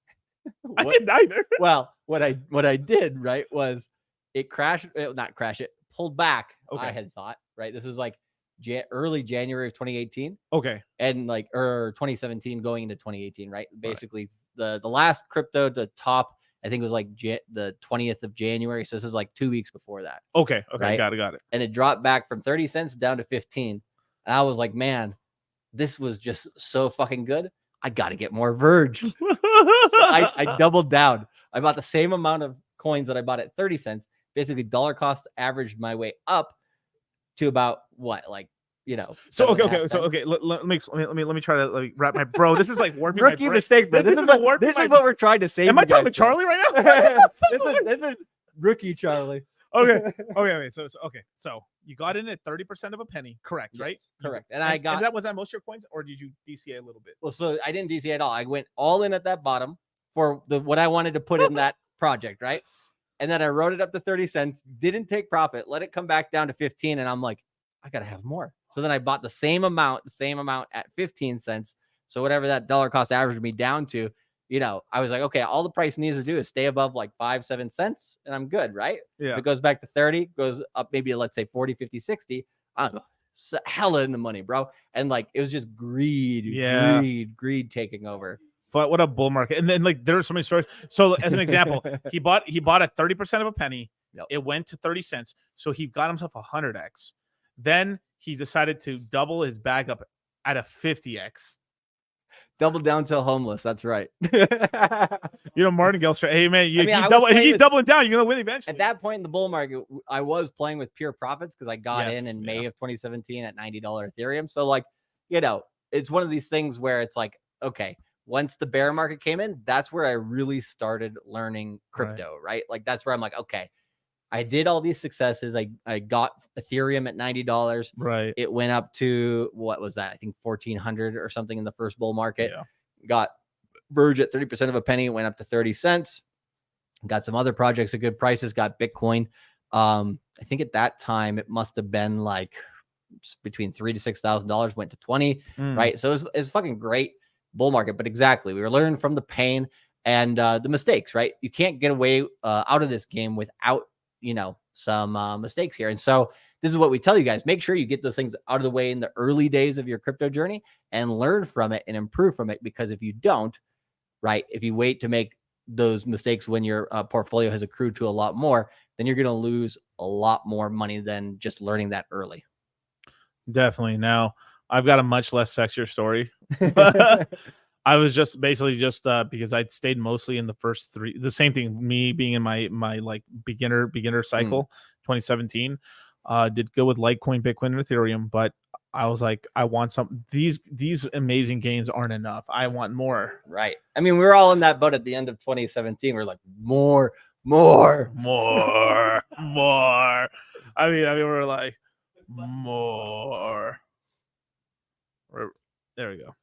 S10: I didn't either.
S11: Well, what I did, right, was it crashed, not crash it, pulled back.
S10: Okay.
S11: I had thought, right, this was like early January of 2018,
S10: Okay.
S11: and like or 2017 going into 2018, right? Basically, the last crypto to top, I think it was like the 20th of January. So this is like 2 weeks before that.
S10: Okay.
S11: Right?
S10: Got it.
S11: And it dropped back from 30 cents down to 15. And I was like, man, this was just so fucking good. I got to get more Verge. So I doubled down. I bought the same amount of coins that I bought at 30 cents. Basically, dollar cost averaged my way up to about what, like, you know.
S10: So okay. Let me try to wrap my bro. This is like warping
S11: rookie
S10: my brain.
S11: mistake, bro. This is what we're trying to say.
S10: Am I talking to Charlie right now?
S11: this is rookie Charlie.
S10: Okay. So you got in at 30% of a penny, correct?
S11: Yes,
S10: right?
S11: correct.
S10: And that was on most of your coins, or did you DCA a little bit?
S11: Well, so I didn't DCA at all. I went all in at that bottom for what I wanted to put in that project, right? And then I wrote it up to 30 cents, didn't take profit, let it come back down to 15, and I'm like, I gotta have more. So then I bought the same amount at 15 cents. So whatever that dollar cost averaged me down to, you know, I was like, okay, all the price needs to do is stay above like 5-7 cents, and I'm good, right?
S10: Yeah.
S11: If it goes back to 30, goes up maybe let's say 40, 50, 60, I'm hella in the money, bro. And like it was just greed taking over.
S10: But what a bull market. And then like there are so many stories. So as an example, he bought at 30% of a penny.
S11: Yep.
S10: It went to 30 cents. So he got himself 100x. Then he decided to double his bag up at a 50x.
S11: Double down till homeless. That's right.
S10: You know, Martingale, hey man, you
S11: keep
S10: keep doubling down, you're gonna win eventually.
S11: At that point in the bull market, I was playing with pure profits because I got in May
S10: yeah.
S11: of 2017 at $90 Ethereum. So like, you know, it's one of these things where it's like, okay, once the bear market came in, that's where I really started learning crypto, right? Like that's where I'm like, okay, I did all these successes. I got Ethereum at $90.
S10: Right.
S11: It went up to, what was that? I think 1,400 or something in the first bull market.
S10: Yeah.
S11: Got Verge at 30% of a penny. It went up to 30 cents. Got some other projects at good prices. Got Bitcoin. I think at that time it must have been like between $3,000 to $6,000. Went to 20. Right. So it was fucking great bull market. But exactly, we were learning from the pain and the mistakes. Right. You can't get away out of this game without, you know, some mistakes here. And so this is what we tell you guys. Make sure you get those things out of the way in the early days of your crypto journey and learn from it and improve from it. Because if you don't, right, if you wait to make those mistakes when your portfolio has accrued to a lot more, then you're going to lose a lot more money than just learning that early.
S10: Definitely. Now, I've got a much less sexier story. I was just basically because I'd stayed mostly in the first three, the same thing, me being in my like beginner cycle, 2017, did go with Litecoin, Bitcoin, and Ethereum, but I was like, I want some, these amazing gains aren't enough. I want more.
S11: Right. I mean, we were all in that boat at the end of 2017. We're like, more.
S10: I mean, we were like, more. There we go.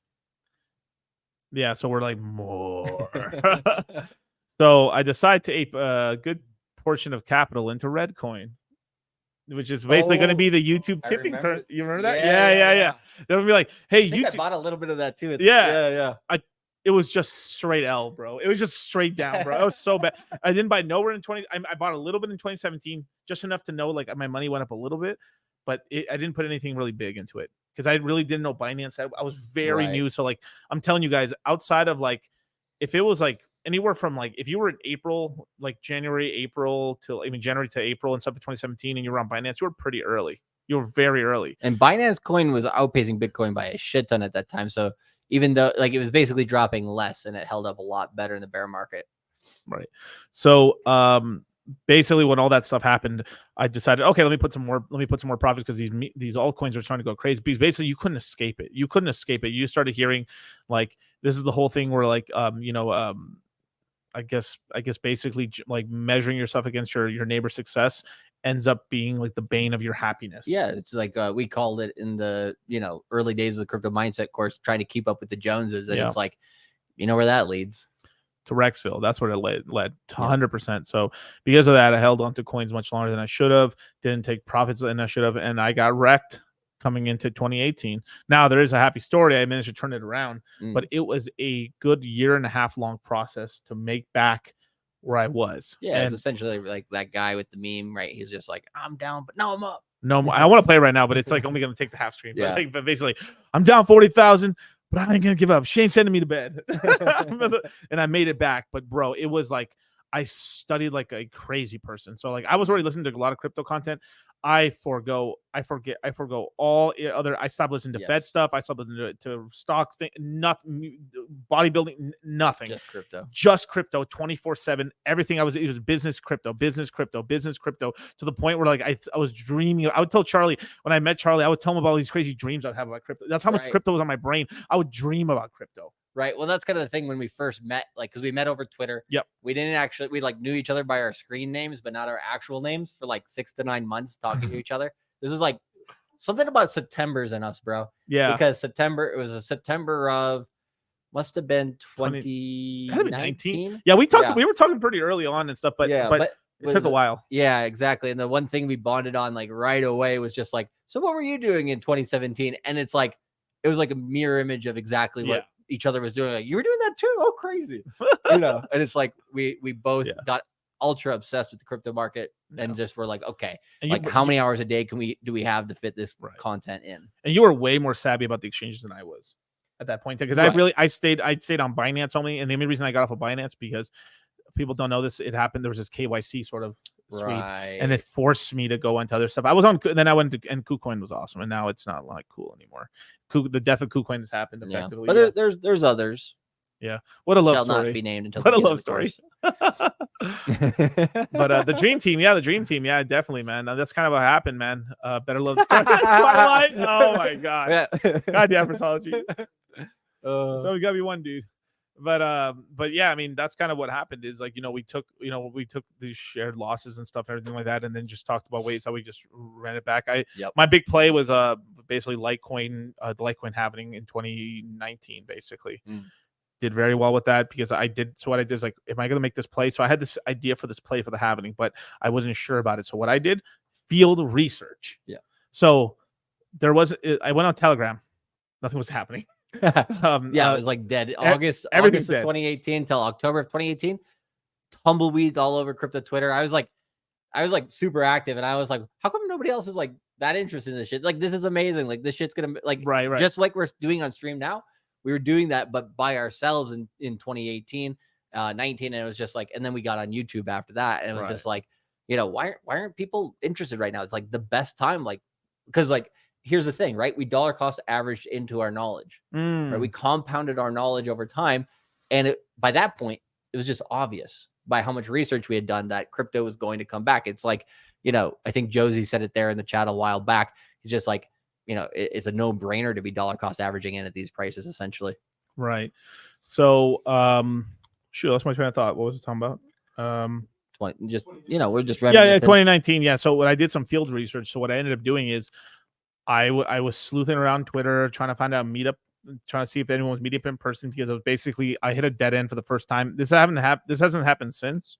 S10: Yeah, so we're like, more. So I decided to ape a good portion of capital into Redcoin, which is basically going to be the YouTube tipping current. You remember that? Yeah. They'll be like, hey, YouTube.
S11: I bought a little bit of that too.
S10: Yeah. It was just straight L, bro. It was just straight down, bro. It was so bad. I didn't buy nowhere in 20. I bought a little bit in 2017, just enough to know like my money went up a little bit, but I didn't put anything really big into it because I really didn't know Binance. I was very new. So like, I'm telling you guys, outside of like, if it was like anywhere from like, if you were in April, like January to April and stuff in 2017, and you were on Binance, you were pretty early. You were very early.
S11: And Binance coin was outpacing Bitcoin by a shit ton at that time. So even though like it was basically dropping less and it held up a lot better in the bear market.
S10: Right. So basically when all that stuff happened, I decided, okay, let me put some more profits because these altcoins are starting to go crazy. Because basically you couldn't escape it. You started hearing like this is the whole thing where like I guess basically like measuring yourself against your neighbor's success ends up being like the bane of your happiness.
S11: Yeah, it's like we called it in the early days of the crypto mindset course, trying to keep up with the Joneses, and it's like, you know where that leads?
S10: To Rexville. That's where it led to 100%. So because of that, I held on to coins much longer than I should have. Didn't take profits than I should have, and I got wrecked. coming into 2018. Now there is a happy story. I managed to turn it around,
S11: Mm.
S10: but it was a good year and a half long process to make back where I was.
S11: Yeah, it's
S10: And
S11: essentially like that guy with the meme, right? He's just like, I'm down, but now I'm up.
S10: no more. I want to play right now, but it's like only going to take the half screen.
S11: Yeah.
S10: But basically, I'm down 40,000, but I ain't going to give up. She ain't sending me to bed. And I made it back. But bro, it was like I studied like a crazy person. So like I was already listening to a lot of crypto content. I forgo all other. I stopped listening to Fed stuff. I stopped listening to stock thing, nothing, bodybuilding, nothing.
S11: Just crypto.
S10: 24/7. Everything it was business crypto to the point where like I was dreaming. I would tell Charlie when I met Charlie, I would tell him about all these crazy dreams I'd have about crypto. That's how much
S11: Right.
S10: crypto was on my brain. I would dream about crypto.
S11: Right. Well, that's kind of the thing when we first met, like, because we met over Twitter.
S10: Yep.
S11: We didn't actually, we like knew each other by our screen names, but not our actual names for like 6 to 9 months talking to each other. This is like something about September's in us, bro.
S10: Yeah.
S11: Because it was a September of, must have been 2019.
S10: Yeah, we talked.
S11: Yeah.
S10: We were talking pretty early on and stuff, but it took a while.
S11: Yeah, exactly. And the one thing we bonded on like right away was just like, so what were you doing in 2017? And it's like, it was like a mirror image of exactly what each other was doing. Like, you were doing that too? Oh, crazy. And it's like we both got ultra obsessed with the crypto market and just were like, okay,
S10: And
S11: like how many hours a day do we have to fit this content in?
S10: And you were way more savvy about the exchanges than I was at that point, because I stayed on Binance only, and the only reason I got off of Binance because people don't know this, it happened. There was this KYC sort of sweep, and it forced me to go into other stuff. I was on, then I went to, and KuCoin was awesome, and now it's not like cool anymore. The death of KuCoin has happened effectively.
S11: But there's others.
S10: Yeah, what a love
S11: Shall
S10: story.
S11: Not be named until
S10: what a
S11: the
S10: love
S11: end,
S10: story. But the dream team, definitely, man. That's kind of what happened, man. Better love story. Twilight. Oh my god, goddamn Persology. So we gotta be one dude. But yeah, I mean, that's kind of what happened is like, we took these shared losses and stuff, everything like that, and then just talked about ways how we just ran it back. My big play was basically Litecoin, the Litecoin happening in 2019, basically. Did very well with that because what I did is like, am I going to make this play? So I had this idea for this play for the happening, but I wasn't sure about it. So what I did, field research.
S11: Yeah.
S10: So I went on Telegram. Nothing was happening.
S11: It was like dead. August of 2018 till October of 2018. Tumbleweeds all over crypto Twitter. I was like super active, and I was like, how come nobody else is like that interested in this shit? Like, this is amazing. Like, this shit's gonna like
S10: right.
S11: Just like we're doing on stream now. We were doing that, but by ourselves in 2018, 19, and it was just like, and then we got on YouTube after that, and it was just like, why aren't people interested right now? It's like the best time, like, because like, here's the thing, right? We dollar cost averaged into our knowledge, right? We compounded our knowledge over time, and by that point, it was just obvious by how much research we had done that crypto was going to come back. It's like, I think Josie said it there in the chat a while back. He's just like, it's a no-brainer to be dollar cost averaging in at these prices, essentially.
S10: Right. So, shoot, that's my train of thought. What was it talking about?
S11: We're just
S10: 2019. Yeah. So what I did some field research. So what I ended up doing is I was sleuthing around Twitter, trying to find out meetup, trying to see if anyone was meeting up in person, because it was basically, I hit a dead end for the first time. This hasn't happened since.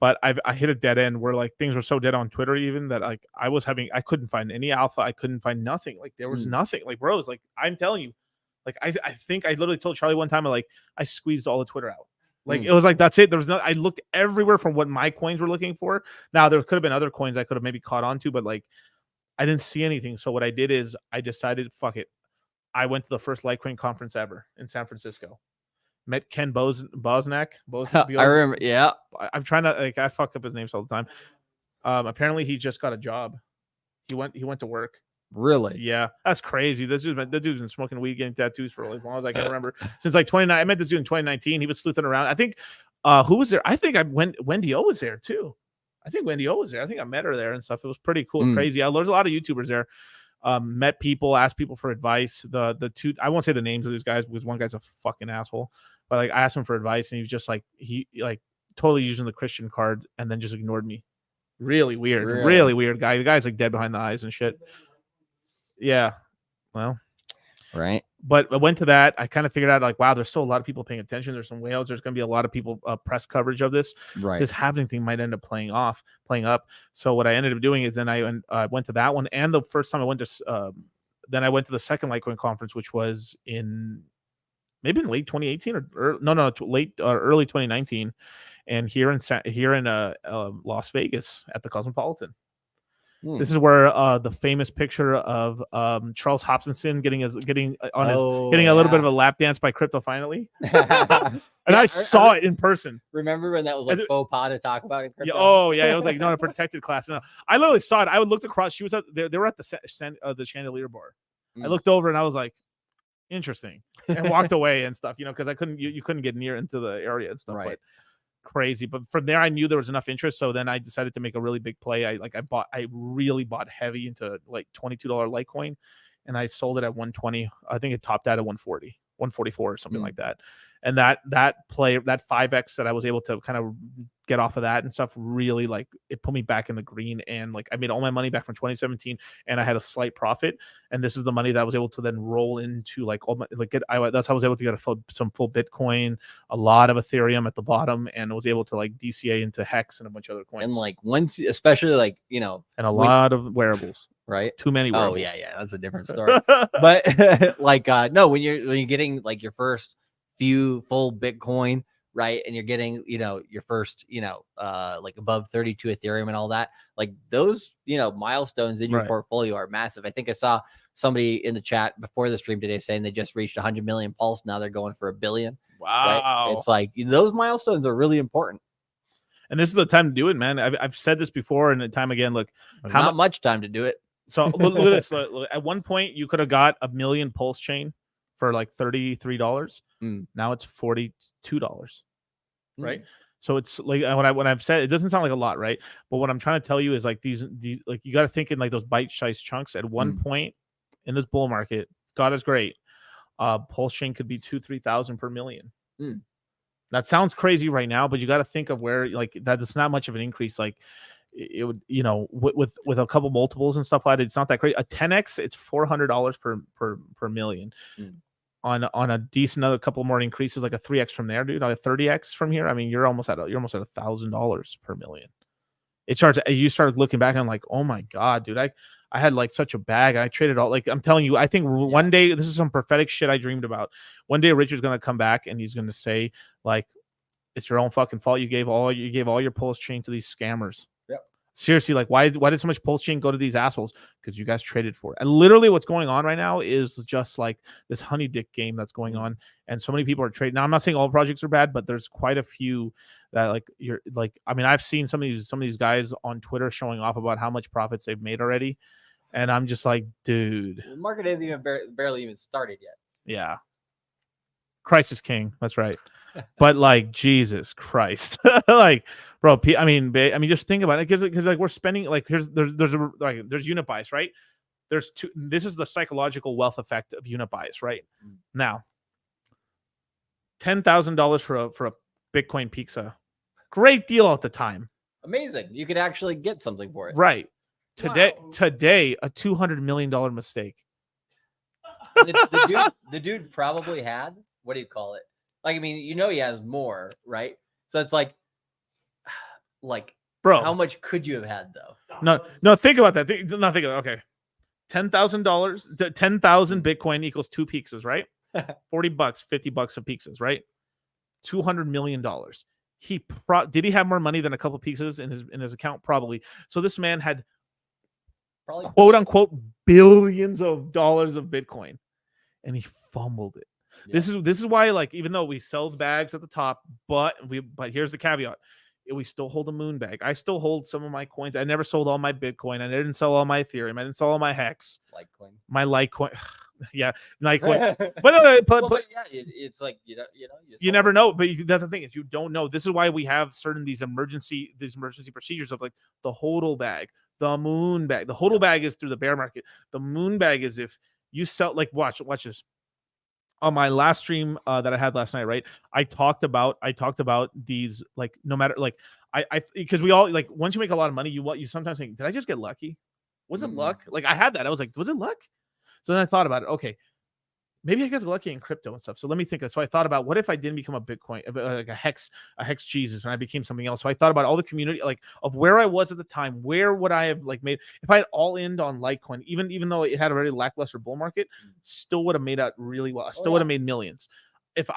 S10: But I hit a dead end where like things were so dead on Twitter even that like I couldn't find any alpha. I couldn't find nothing. Like there was nothing. Like, bros, like I'm telling you, like I think I literally told Charlie one time, I squeezed all the Twitter out. Like it was like, that's it. There was no, I looked everywhere from what my coins were looking for. Now there could have been other coins I could have maybe caught on to, but like I didn't see anything. So what I did is I decided, fuck it. I went to the first Litecoin conference ever in San Francisco. Met Ken Bosnak.
S11: I remember. Yeah.
S10: I'm trying to I fuck up his names all the time. Apparently he just got a job. He went to work.
S11: Really?
S10: Yeah. That's crazy. That dude's been smoking weed, getting tattoos for as long as I can remember. Since like 29. I met this dude in 2019. He was sleuthing around. I think who was there? I think Wendy O was there too. I think Wendy O was there. I think I met her there and stuff. It was pretty cool and crazy. There's a lot of YouTubers there. Met people, asked people for advice. The two, I won't say the names of these guys because one guy's a fucking asshole. But like I asked him for advice and he was just like he totally using the Christian card and then just ignored me. Really weird. Really weird guy. The guy's like dead behind the eyes and shit. Yeah. Well.
S11: Right.
S10: But I went to that. I kind of figured out like, wow, there's still a lot of people paying attention. There's some whales. There's going to be a lot of people press coverage of this.
S11: Right.
S10: This happening thing might end up playing up. So what I ended up doing is then I went to that one. And the first time I went to then I went to the second Litecoin conference, which was in maybe in late 2018 or late early 2019, and here in Las Vegas at the Cosmopolitan. This is where the famous picture of Charles Hopkinson getting a little bit of a lap dance by Crypto finally. And I saw it in person.
S11: Remember when that was like faux pas to talk about in crypto?
S10: Yeah, oh yeah, it was like not a protected class. No, I literally saw it. I looked across. She was at they were at the chandelier bar. I looked over and I was like, interesting, and walked away and stuff. Because I couldn't you couldn't get near into the area and stuff.
S11: Right.
S10: But crazy. But from there I knew there was enough interest, so then I decided to make a really big play. I really bought heavy into like $22 Litecoin, and I sold it at 120. I think it topped out at 140, 144 or something like that. And that 5x that I was able to kind of get off of that and stuff really like it put me back in the green, and like I made all my money back from 2017 and I had a slight profit, and this is the money that I was able to then roll into like all my that's how I was able to get some full Bitcoin, a lot of Ethereum at the bottom, and was able to like DCA into Hex and a bunch of other coins.
S11: And like once, especially like
S10: and a lot of wearables,
S11: right?
S10: Too many wearables.
S11: Oh yeah, that's a different story. But like no, when you're getting like your first few full Bitcoin, right, and you're getting your first like above 32 Ethereum and all that, like those milestones in your portfolio are massive. I think I saw somebody in the chat before the stream today saying they just reached 100 million pulse. Now they're going for 1 billion.
S10: Wow.
S11: Right? It's like those milestones are really important,
S10: and this is the time to do it, man. I've said this before and time again. Look,
S11: not much time to do it.
S10: So look at this. Look, at one point you could have got 1 million pulse chain for like $33. Now it's $42, right? So it's like when I've said, it doesn't sound like a lot, right? But what I'm trying to tell you is like these like you got to think in like those bite-sized chunks. At one point in this bull market, God is great. Pulse chain could be 2,000-3,000 per million. That sounds crazy right now, but you got to think of where like that's not much of an increase. Like it would, with a couple multiples and stuff like that, it's not that great. A 10x, it's $400 per million. On a decent other couple more increases, like a 3x from there, dude, a 30x from here. I mean, you're almost at $1,000 per million. You start looking back and I'm like, oh my God, dude, I had like such a bag. I traded all, like I'm telling you, I think one day, this is some prophetic shit I dreamed about. One day Richard's gonna come back and he's gonna say like, it's your own fucking fault. You gave all your pulse chain to these scammers. Seriously, like why did so much pulse chain go to these assholes? Because you guys traded for it. And literally what's going on right now is just like this honey dick game that's going on, and so many people are trading. Now I'm not saying all projects are bad, but there's quite a few that like you're like, I mean, I've seen some of these guys on Twitter showing off about how much profits they've made already, and I'm just like, dude,
S11: the market hasn't even barely even started yet.
S10: Yeah, Christ is king. That's right. But like Jesus Christ, like bro, I mean, just think about it, because like we're spending like there's unit bias, right? There's two. This is the psychological wealth effect of unit bias, right? Now, $10,000 for a Bitcoin pizza, great deal at the time.
S11: Amazing, you could actually get something for it,
S10: right? Today, a $200 million mistake.
S11: The dude probably had, what do you call it? Like, I mean, he has more, right? So it's like,
S10: bro,
S11: how much could you have had though?
S10: No, think about that. Think about okay, $10,000, 10,000 Bitcoin equals 2 pizzas, right? $40, $50 of pizzas, right? $200 million. Did he have more money than a couple pizzas in his account? Probably. So this man had probably quote unquote billions of dollars of Bitcoin, and he fumbled it. Yeah. This is why, like, even though we sell the bags at the top, but here's the caveat: we still hold a moon bag. I still hold some of my coins. I never sold all my Bitcoin. I didn't sell all my Ethereum. I didn't sell all my Hex.
S11: Litecoin.
S10: My Litecoin. Yeah, Litecoin.
S11: but yeah, it's like
S10: you never know. But that's the thing, is you don't know. This is why we have these emergency procedures of like the hodl bag, the moon bag. The hodl bag is through the bear market. The moon bag is if you sell, like, watch this. On my last stream that I had last night, right? I talked about these, like, no matter, like, I because we all, like, once you make a lot of money, you sometimes think, did I just get lucky? Was it luck? Like, I had that. I was like, was it luck? So then I thought about it. Okay, maybe I got lucky in crypto and stuff. So let me think. So I thought about what if I didn't become a Bitcoin, like a hex Jesus, and I became something else. So I thought about all the community, like of where I was at the time. Where would I have like made if I had all in on Litecoin, even though it had a very lackluster bull market, still would have made out really well. I still would have made millions. If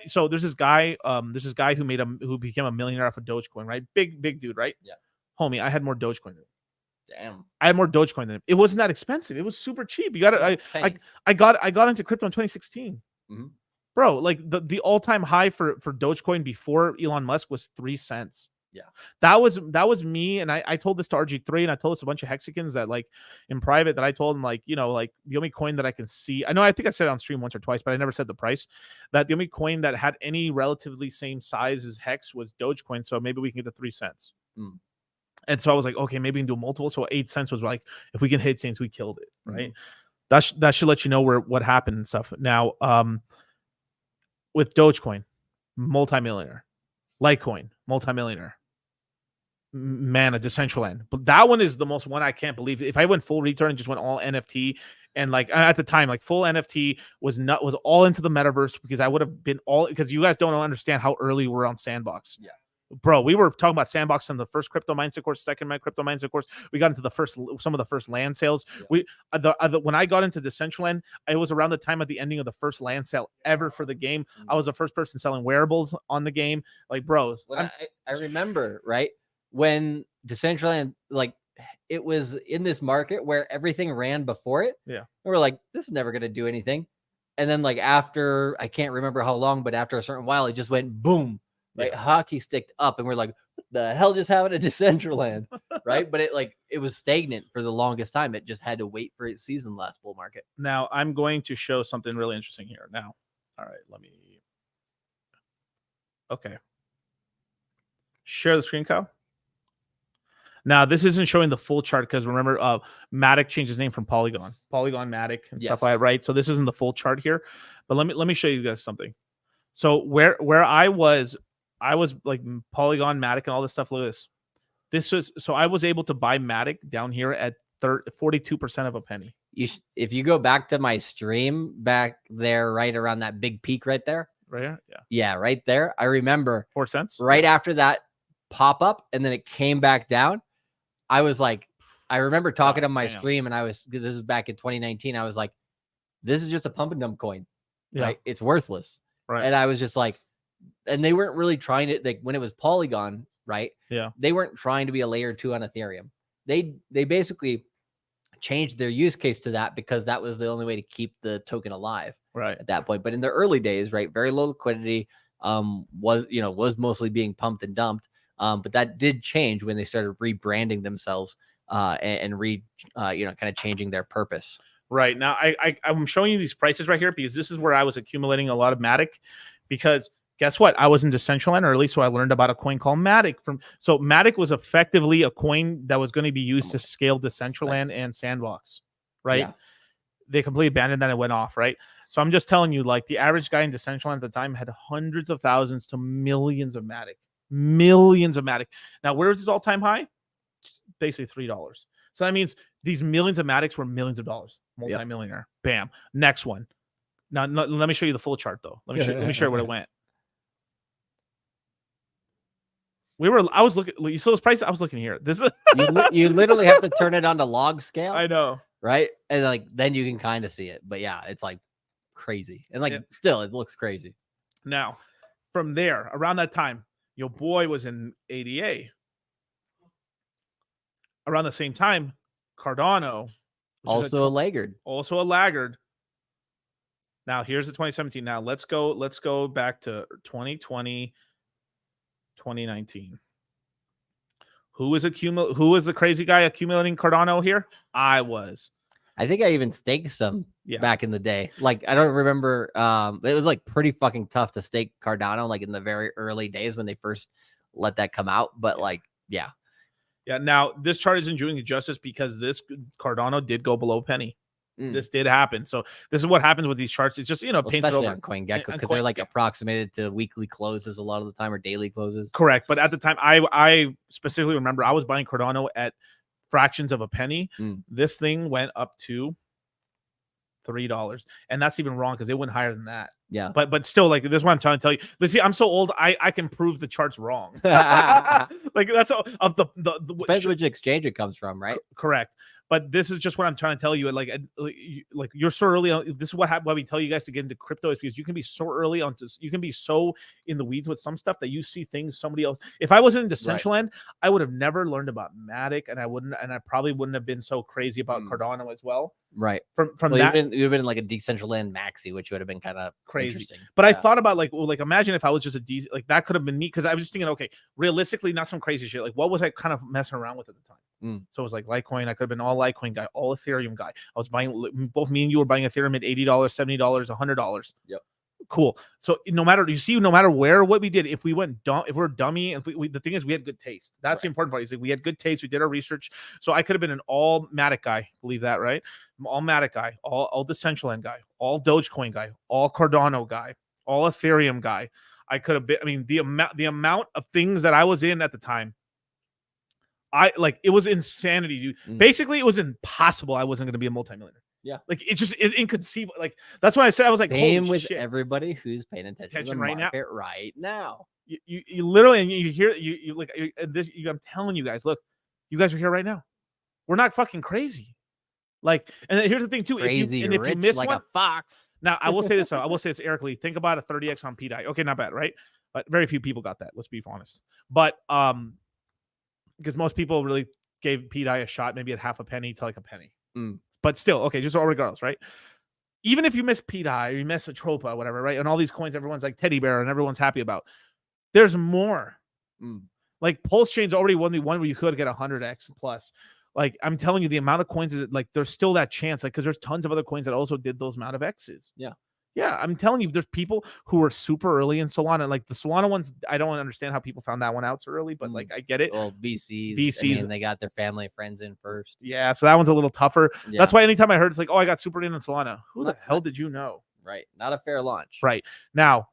S10: so there's this guy who became a millionaire off of Dogecoin, right? Big dude, right?
S11: Yeah.
S10: Homie, I had more Dogecoin than him.
S11: Damn.
S10: I had more Dogecoin than him. It wasn't that expensive. It was super cheap. You got it. I got into crypto in 2016.
S11: Mm-hmm.
S10: Bro, like the all-time high for Dogecoin before Elon Musk was 3 cents.
S11: Yeah.
S10: That was me. And I told this to RG3 and I told this a bunch of Hexicans that like in private that I told them like, like the only coin that I can see. I think I said it on stream once or twice, but I never said the price. That the only coin that had any relatively same size as Hex was Dogecoin. So maybe we can get to 3 cents.
S11: Mm.
S10: And so I was like, okay, maybe we can do multiple. So 8 cents was like, if we can hit cents, we killed it, right? That should let you know what happened and stuff. Now, with Dogecoin, multimillionaire, Litecoin, multimillionaire, Mana, Decentraland, but that one is the most one I can't believe. If I went full return and just went all NFT, and like at the time, like full NFT was all into the metaverse because I would have been all because you guys don't understand how early we're on Sandbox.
S11: Yeah.
S10: Bro, we were talking about Sandbox in the first crypto mindset course, second crypto mindset course. We got into some of the first land sales.
S11: Yeah.
S10: When I got into Decentraland, it was around the time of the ending of the first land sale ever for the game. I was the first person selling wearables on the game. Like, bro,
S11: I remember right when Decentraland, like, it was in this market where everything ran before it.
S10: Yeah,
S11: we were like, this is never gonna do anything. And then like after I can't remember how long, but after a certain while, it just went boom. Right, hockey sticked up, and we're like, what the hell just happened to Decentraland? Right, but it was stagnant for the longest time. It just had to wait for its season last bull market.
S10: Now I'm going to show something really interesting here. Now, all right, let me. Okay, share the screen, Kyle. Now this isn't showing the full chart because remember, Matic changed his name from Polygon Matic and stuff like that, right? So this isn't the full chart here, but let me show you guys something. So where I was like Polygon, Matic, and all this stuff. Look at this. So I was able to buy Matic down here at 42% of a penny.
S11: If you go back to my stream back there, right around that big peak right there.
S10: Right here? Yeah.
S11: Yeah, right there. I remember
S10: 4 cents.
S11: Right after that pop up, and then it came back down. I was like, I remember talking on my stream, and because this is back in 2019. I was like, this is just a pump and dump coin.
S10: Yeah.
S11: Right? It's worthless.
S10: Right.
S11: And I was just like, and they weren't really trying to, like, when it was Polygon, right?
S10: Yeah.
S11: They weren't trying to be a layer 2 on Ethereum. They basically changed their use case to that because that was the only way to keep the token alive.
S10: Right.
S11: At that point. But in the early days, right, very low liquidity, was mostly being pumped and dumped. But that did change when they started rebranding themselves and kind of changing their purpose.
S10: Right. Now I'm showing you these prices right here because this is where I was accumulating a lot of Matic, because guess what? I was in Decentraland early, so I learned about a coin called Matic. So Matic was effectively a coin that was going to be used to scale Decentraland and Sandbox, right? Yeah. They completely abandoned that and went off, right? So I'm just telling you, like, the average guy in Decentraland at the time had hundreds of thousands to millions of Matic. Millions of Matic. Now, where is this all-time high? Basically $3. So that means these millions of Matics were millions of dollars. Multi-millionaire. Yep. Bam. Next one. Now, let me show you the full chart, though. Let me show you where it went. I was looking. You saw this price? I was looking here. This is
S11: you literally have to turn it on to log scale.
S10: I know,
S11: right? And like then you can kind of see it. But yeah, it's like crazy, and like still it looks crazy.
S10: Now, from there, around that time, your boy was in ADA. Around the same time, Cardano,
S11: also a laggard.
S10: Also a laggard. Now here's the 2017. Now let's go back to 2020. 2019. Who was the crazy guy accumulating Cardano here? I was.
S11: I think I even staked some back in the day. Like, I don't remember. It was like pretty fucking tough to stake Cardano, like in the very early days when they first let that come out. But like, yeah.
S10: Now this chart isn't doing it justice because this Cardano did go below penny. This did happen. So this is what happens with these charts. It's just, paints it over
S11: on CoinGecko because they're like approximated to weekly closes a lot of the time or daily closes.
S10: Correct. But at the time, I specifically remember I was buying Cardano at fractions of a penny. This thing went up to $3, and that's even wrong because it went higher than that.
S11: Yeah.
S10: But still, like, this is what I'm trying to tell you. Let's see, I'm so old, I can prove the chart's wrong. Like, that's of the
S11: Depends which exchange it comes from, right?
S10: correct. But this is just what I'm trying to tell you. Like you're so early on. This is why we tell you guys to get into crypto, is because you can be so early on. You can be so in the weeds with some stuff that you see things somebody else. If I wasn't into Decentraland, I would have never learned about Matic, and I probably wouldn't have been so crazy about Cardano as well.
S11: Right.
S10: From
S11: well,
S10: that,
S11: you'd have been like a Decentraland maxi, which would have been kind of
S10: crazy. But I thought about like imagine if I was just like that could have been neat, because I was just thinking, okay, realistically, not some crazy shit. Like, what was I kind of messing around with at the time? So it was like Litecoin. I could have been all Litecoin guy, all Ethereum guy. I was buying, both me and you were buying Ethereum at $80, $70, $100.
S11: Yep.
S10: Cool. So no matter where, what we did, if we went dumb, if we're dummy, and the thing is, we had good taste. That's the important part. Is like we had good taste. We did our research. So I could have been an all Matic guy. Believe that, right? All Matic guy, all Decentraland guy, all Dogecoin guy, all Cardano guy, all Ethereum guy. I could have been. I mean, the amount of things that I was in at the time. It was insanity, dude. Basically, it was impossible. I wasn't going to be a multimillionaire.
S11: Yeah.
S10: Like, it's inconceivable. Like, that's why I said, I was like,
S11: same with
S10: shit.
S11: Everybody who's paying attention to the
S10: right
S11: market right now.
S10: You literally, and you hear, you like, I'm telling you guys, look, you guys are here right now. We're not fucking crazy. Like, and here's the thing too.
S11: Crazy,
S10: if you miss
S11: like
S10: one,
S11: a fox.
S10: Now, I will say this, Eric Lee, think about a 30x on PDI. Okay, not bad, right? But very few people got that. Let's be honest. But, because most people really gave PDI a shot, maybe at half a penny to like a penny. But still, okay, just all regardless, right? Even if you miss PDI or you miss a Tropa, whatever, right? And all these coins, everyone's like teddy bear and everyone's happy about. There's more. Like Pulse Chain's already won the one where you could get 100x plus. Like, I'm telling you, the amount of coins is like there's still that chance. Like, because there's tons of other coins that also did those amount of X's. Yeah, I'm telling you, there's people who were super early in Solana. Like the Solana ones, I don't understand how people found that one out so early, but like I get it.
S11: Well, VCs, I mean, they got their family and friends in first.
S10: Yeah, so that one's a little tougher. Yeah. That's why anytime I heard it's like, oh, I got super in Solana. Who the hell did you know?
S11: Right, not a fair launch.
S10: Right now,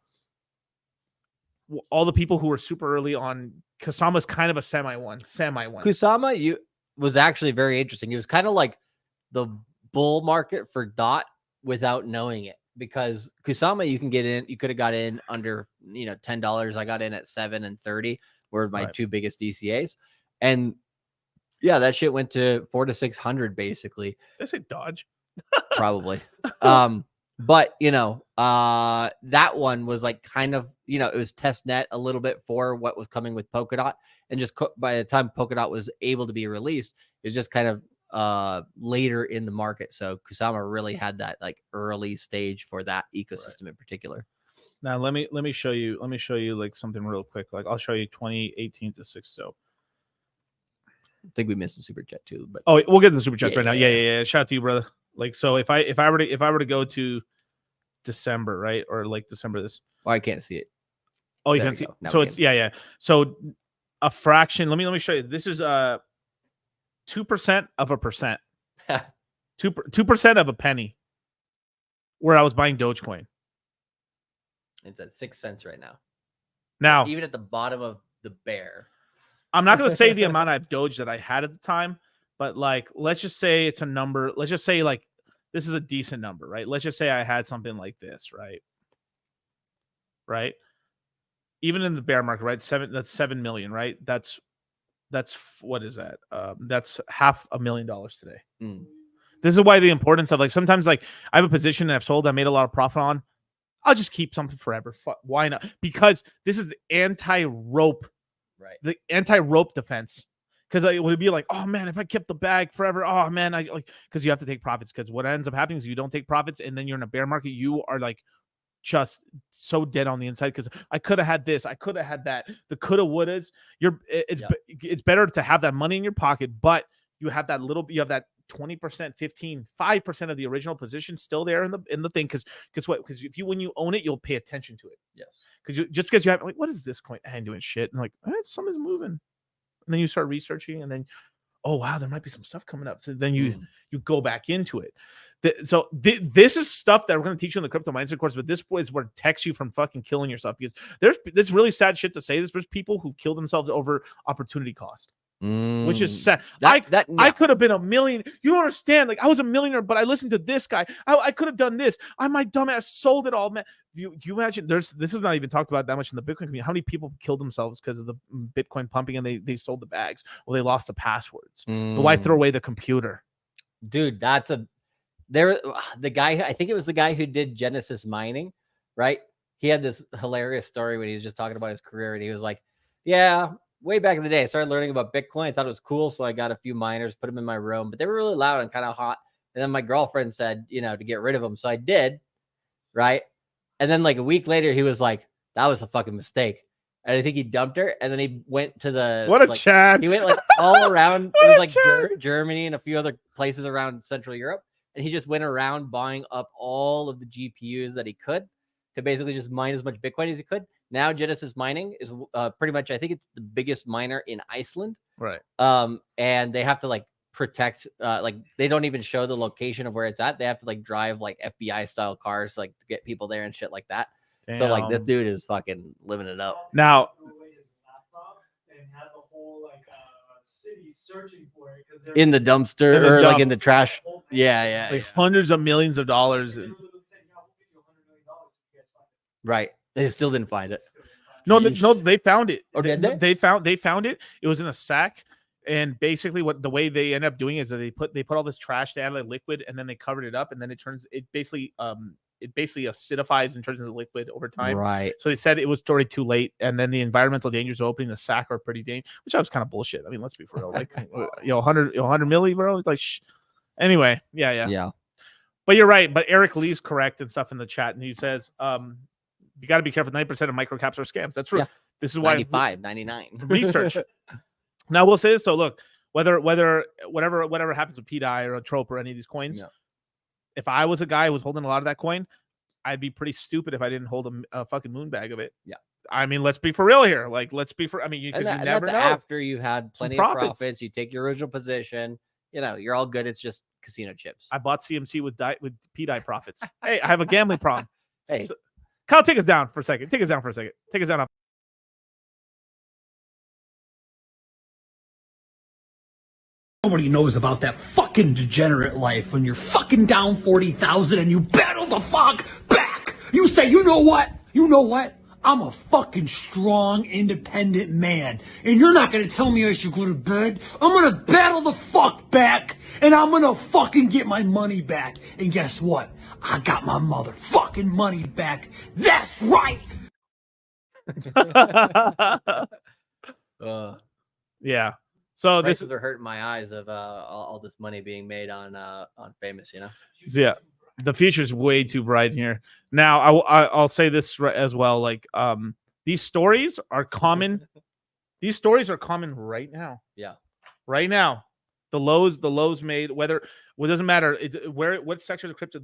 S10: all the people who were super early on Kusama's kind of a semi one.
S11: Kusama, was actually very interesting. It was kind of like the bull market for DOT without knowing it. Because Kusama, you can get in, you could have got in under, $10. I got in at 7 and 30 were my two biggest DCAs. And yeah, that shit went to 400 to 600 basically.
S10: Did I say Dodge?
S11: Probably. But that one was like kind of, it was test net a little bit for what was coming with Polkadot. And just by the time Polkadot was able to be released, it was just kind of later in the market. So Kusama really had that like early stage for that ecosystem in particular.
S10: Now let me show you like something real quick. Like I'll show you 2018 to 6. So
S11: I think we missed the super chat too, but
S10: we'll get the super chats right now. Yeah. Shout out to you, brother. Like, so if I were to go to December, right? Or like December this.
S11: Oh, I can't see it.
S10: Oh, you can't see it. So it's yeah. So a fraction. Let me show you. This is 2% of a percent. 2% of a penny. Where I was buying Dogecoin.
S11: It's at 6 cents right now.
S10: Now,
S11: even at the bottom of the bear.
S10: I'm not going to say the amount of Doge that I had at the time, but like, let's just say it's a number. Let's just say like this is a decent number, right? Let's just say I had something like this, right? Right. Even in the bear market, right? That's 7 million, right? That's what is that? That's $500,000 today. This is why the importance of like sometimes like I have a position that I've sold, I made a lot of profit on. I'll just keep something forever. Why not? Because this is the anti-rope,
S11: right?
S10: The anti-rope defense. Because it would be like, oh man, if I kept the bag forever, oh man, I like because you have to take profits. Because what ends up happening is you don't take profits, and then you're in a bear market. You are like just so dead on the inside because I could have had this, I could have had that. The coulda, wouldas. It's better to have that money in your pocket, but you have that 20%, 15, 5% of the original position still there in the thing. Because guess what? Because when you own it, you'll pay attention to it.
S11: Yes.
S10: Because just because you have like, what is this coin? I ain't doing shit. And like, something's moving. And then you start researching, and then, oh wow, there might be some stuff coming up. So then you go back into it. This is stuff that we're going to teach you in the crypto mindset course, but this is what protects you from fucking killing yourself. Because there's really sad shit to say this. There's people who kill themselves over opportunity cost. which is sad.
S11: That
S10: I could have been a million. You don't understand. Like I was a millionaire, but I listened to this guy. I could have done this. My dumbass sold it all, man. Do you imagine? This is not even talked about that much in the Bitcoin community. How many people killed themselves because of the Bitcoin pumping and they sold the bags? Well, they lost the passwords. The wife threw away the computer.
S11: Dude, the guy. I think it was the guy who did Genesis mining, right? He had this hilarious story when he was just talking about his career, and he was like, "Yeah." Way back in the day, I started learning about Bitcoin. I thought it was cool, so I got a few miners, put them in my room, but they were really loud and kind of hot. And then my girlfriend said, to get rid of them, so I did, right? And then like a week later, he was like, "That was a fucking mistake," and I think he dumped her. And then he went to
S10: Chad.
S11: He went like all around. It was like Germany and a few other places around Central Europe, and he just went around buying up all of the GPUs that he could to basically just mine as much Bitcoin as he could. Now Genesis Mining is pretty much, I think it's the biggest miner in Iceland.
S10: Right.
S11: And they have to like protect, they don't even show the location of where it's at. They have to like drive like FBI style cars, like to get people there and shit like that.
S10: Damn.
S11: So like this dude is fucking living it up.
S10: Now,
S2: city searching for it
S11: in the dumpster or like in the trash. Yeah.
S10: Like hundreds of millions of dollars.
S11: Right. They still didn't find it.
S10: No, they found it.
S11: Oh, did they?
S10: They found it. It was in a sack. And basically the way they end up doing is that they put all this trash to add like liquid, and then they covered it up, and then it basically acidifies and turns into liquid over time.
S11: Right.
S10: So they said it was already too late, and then the environmental dangers of opening the sack are pretty dangerous, which I was kind of bullshit. I mean, let's be for real. Like 100 milli, bro. It's like anyway, yeah. But you're right. But Eric Lee's correct and stuff in the chat, and he says, you got to be careful. 90% of microcaps are scams. That's true. Yeah. This is why
S11: 99
S10: research. Now we'll say this. So look, whatever happens with PDI or a Trope or any of these coins, if I was a guy who was holding a lot of that coin, I'd be pretty stupid if I didn't hold a fucking moon bag of it.
S11: Yeah.
S10: I mean, let's be for real here. Like, you never know.
S11: After you had plenty of profits, you take your original position, you're all good. It's just casino chips.
S10: I bought CMC with PDI profits. Hey, I have a gambling problem.
S11: Hey.
S10: Kyle, take us down for a second. Take us down. Nobody knows about that fucking degenerate life when you're fucking down 40,000 and you battle the fuck back. You say, you know what? I'm a fucking strong, independent man. And you're not going to tell me I should go to bed. I'm going to battle the fuck back. And I'm going to fucking get my money back. And guess what? I got my motherfucking money back. That's right. Yeah. So
S11: this is hurting my eyes of all this money being made on Famous,
S10: Yeah. The future's way too bright here. Now, I'll say this as well. Like, these stories are common. These stories are common right now.
S11: Yeah.
S10: Right now, the lows made. It doesn't matter. What sectors of crypto.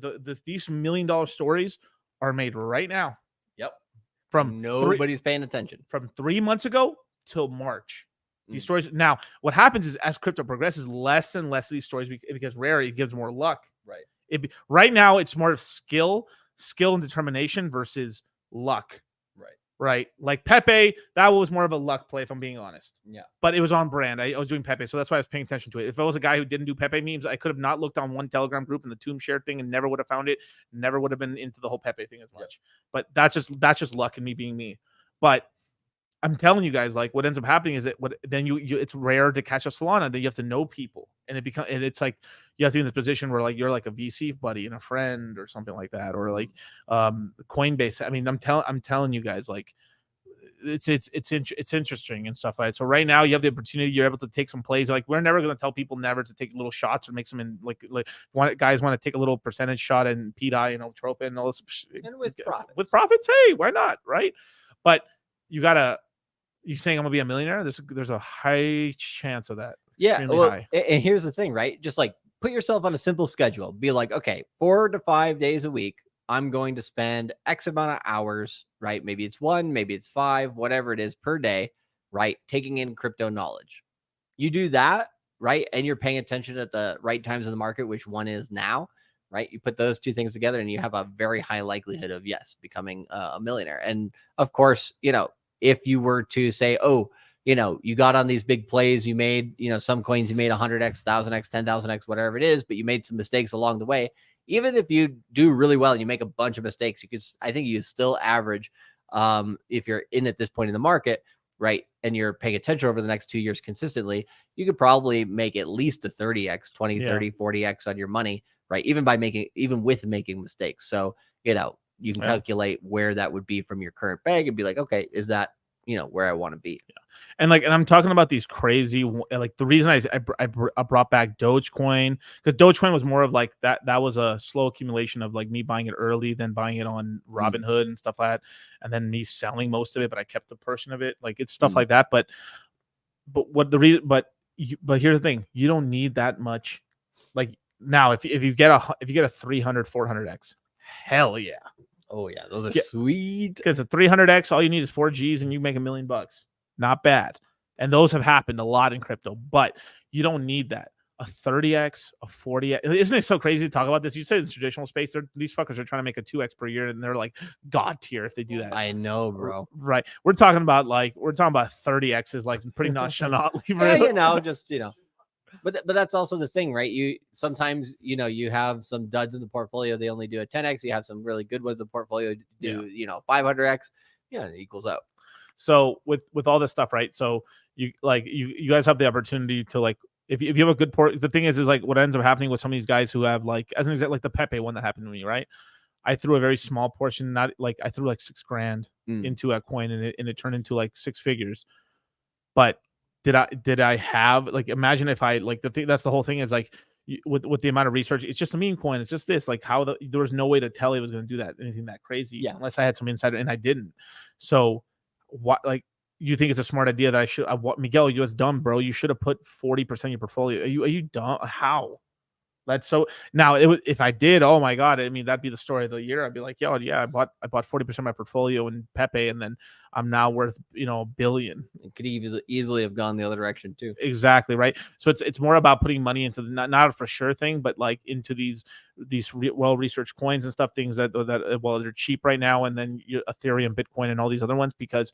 S10: These $1 million stories are made right now.
S11: Yep.
S10: From
S11: nobody's paying attention.
S10: From 3 months ago till March. These stories. Now, what happens is as crypto progresses, less and less of these stories because rarity gives more luck.
S11: Right.
S10: Right now, it's more of skill and determination versus luck. Right. Like Pepe, that was more of a luck play, if I'm being honest.
S11: Yeah.
S10: But it was on brand. I was doing Pepe, so that's why I was paying attention to it. If I was a guy who didn't do Pepe memes, I could have not looked on one Telegram group in the Tomb Share thing and never would have found it. Never would have been into the whole Pepe thing as much. But that's just luck and me being me. But I'm telling you guys, like, what ends up happening is that it's rare to catch a Solana. Then you have to know people, and it's like you have to be in this position where like you're like a VC buddy and a friend or something like that, or like Coinbase. I mean, I'm telling you guys, like, it's interesting and stuff like that. So right now you have the opportunity. You're able to take some plays. Like, we're never going to tell people never to take little shots or make some in like guys want to take a little percentage shot in PDI and Ultropa and all this.
S11: And with
S10: profits, hey, why not, right? But you saying I'm gonna be a millionaire? There's a high chance of that.
S11: Yeah. Well, and here's the thing, right? Just like put yourself on a simple schedule. Be like, okay, 4 to 5 days a week, I'm going to spend X amount of hours, right? Maybe it's 1, maybe it's 5, whatever it is per day, right? Taking in crypto knowledge. You do that, right? And you're paying attention at the right times in the market, which one is now, right? You put those two things together and you have a very high likelihood of, yes, becoming a millionaire. And of course, if you were to say, oh, you got on these big plays, you made, some coins you made 100x, 1000x, 10,000x, whatever it is, but you made some mistakes along the way. Even if you do really well and you make a bunch of mistakes, I think you still average, if you're in at this point in the market, right, and you're paying attention over the next 2 years consistently, you could probably make at least a 30x, 20, 30, 40x on your money, right? Even with making mistakes. So, you can calculate where that would be from your current bag and be like, okay, is that, where I want to be?
S10: Yeah. And I'm talking about these crazy, like the reason I brought back Dogecoin, because Dogecoin was more of like that was a slow accumulation of like me buying it early, then buying it on Robinhood and stuff like that, and then me selling most of it, but I kept a portion of it. Like it's stuff like that. But here's the thing, you don't need that much. Like now, if you get a 300, 400x, hell yeah.
S11: Oh yeah, those are sweet.
S10: Because a 300x, all you need is 4 Gs and you make $1 million. Not bad. And those have happened a lot in crypto, but you don't need that. A 30x, a 40x. Isn't it so crazy to talk about this? You say in the traditional space, these fuckers are trying to make a 2x per year, and they're like god tier if they do that.
S11: I know, bro.
S10: Right. We're talking about 30x is like pretty nonchalantly.
S11: Yeah, But that's also the thing, right? You sometimes, you have some duds in the portfolio. They only do a 10x. You have some really good ones in the portfolio do, 500x. Yeah, it equals out.
S10: So with all this stuff, right? So you guys have the opportunity to like, if you have a good the thing is like what ends up happening with some of these guys who have like, as an example, like the Pepe one that happened to me, right? I threw a very small portion, not like I threw like $6,000 into a coin and it turned into like 6 figures. But did I have like, imagine if I like that's the whole thing is like with the amount of research, it's just a meme coin. It's just this, like there was no way to tell it was going to do anything that crazy unless I had some insider, and I didn't. So what, like, you think it's a smart idea that I should, Miguel, you was dumb, bro. You should have put 40% of your portfolio. Are you dumb? How? That's so now if I did, oh my God, I mean, that'd be the story of the year. I'd be like, yo, yeah, I bought 40% of my portfolio in Pepe, and then I'm now worth, $1 billion.
S11: It could easily have gone the other direction too.
S10: Exactly. Right. So it's more about putting money into not a for sure thing, but like into these well-researched coins and stuff, things that they're cheap right now. And then Ethereum, Bitcoin, and all these other ones, because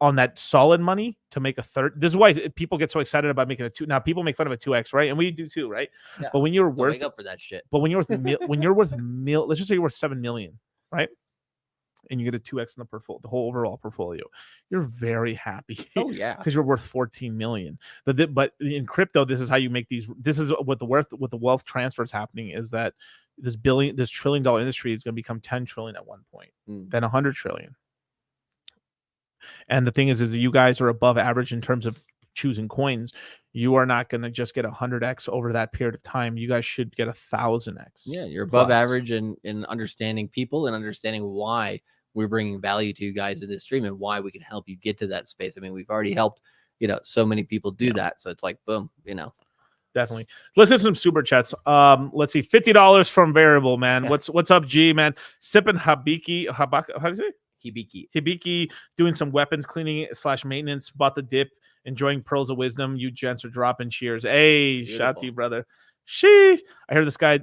S10: on that solid money to make a third. This is why people get so excited about making a 2. Now people make fun of a 2x, right? And we do too, right?
S11: Yeah.
S10: But when you're worth
S11: wake up for that shit.
S10: But when you're worth let's just say you're worth 7 million, right? And you get a 2x in the whole overall portfolio, you're very happy.
S11: Oh yeah,
S10: because you're worth 14 million. But in crypto, this is how you make these. This is what the wealth transfer is happening, is that this $1 trillion industry is going to become 10 trillion at one point, then 100 trillion. And the thing is you guys are above average in terms of choosing coins. You are not going to just get 100x over that period of time. You guys should get 1,000x.
S11: Yeah, you're above average in understanding people and understanding why we're bringing value to you guys in this stream and why we can help you get to that space. I mean, we've already helped, so many people do that. So it's like, boom,
S10: Definitely. Let's get some super chats. Let's see. $50 from Variable, man. What's up, G, man? Sipping Habiki. How do you say? Hibiki, doing some weapons cleaning / maintenance. Bought the dip, enjoying pearls of wisdom. You gents are dropping cheers. Hey, beautiful. Shout out to you, brother. I heard this guy.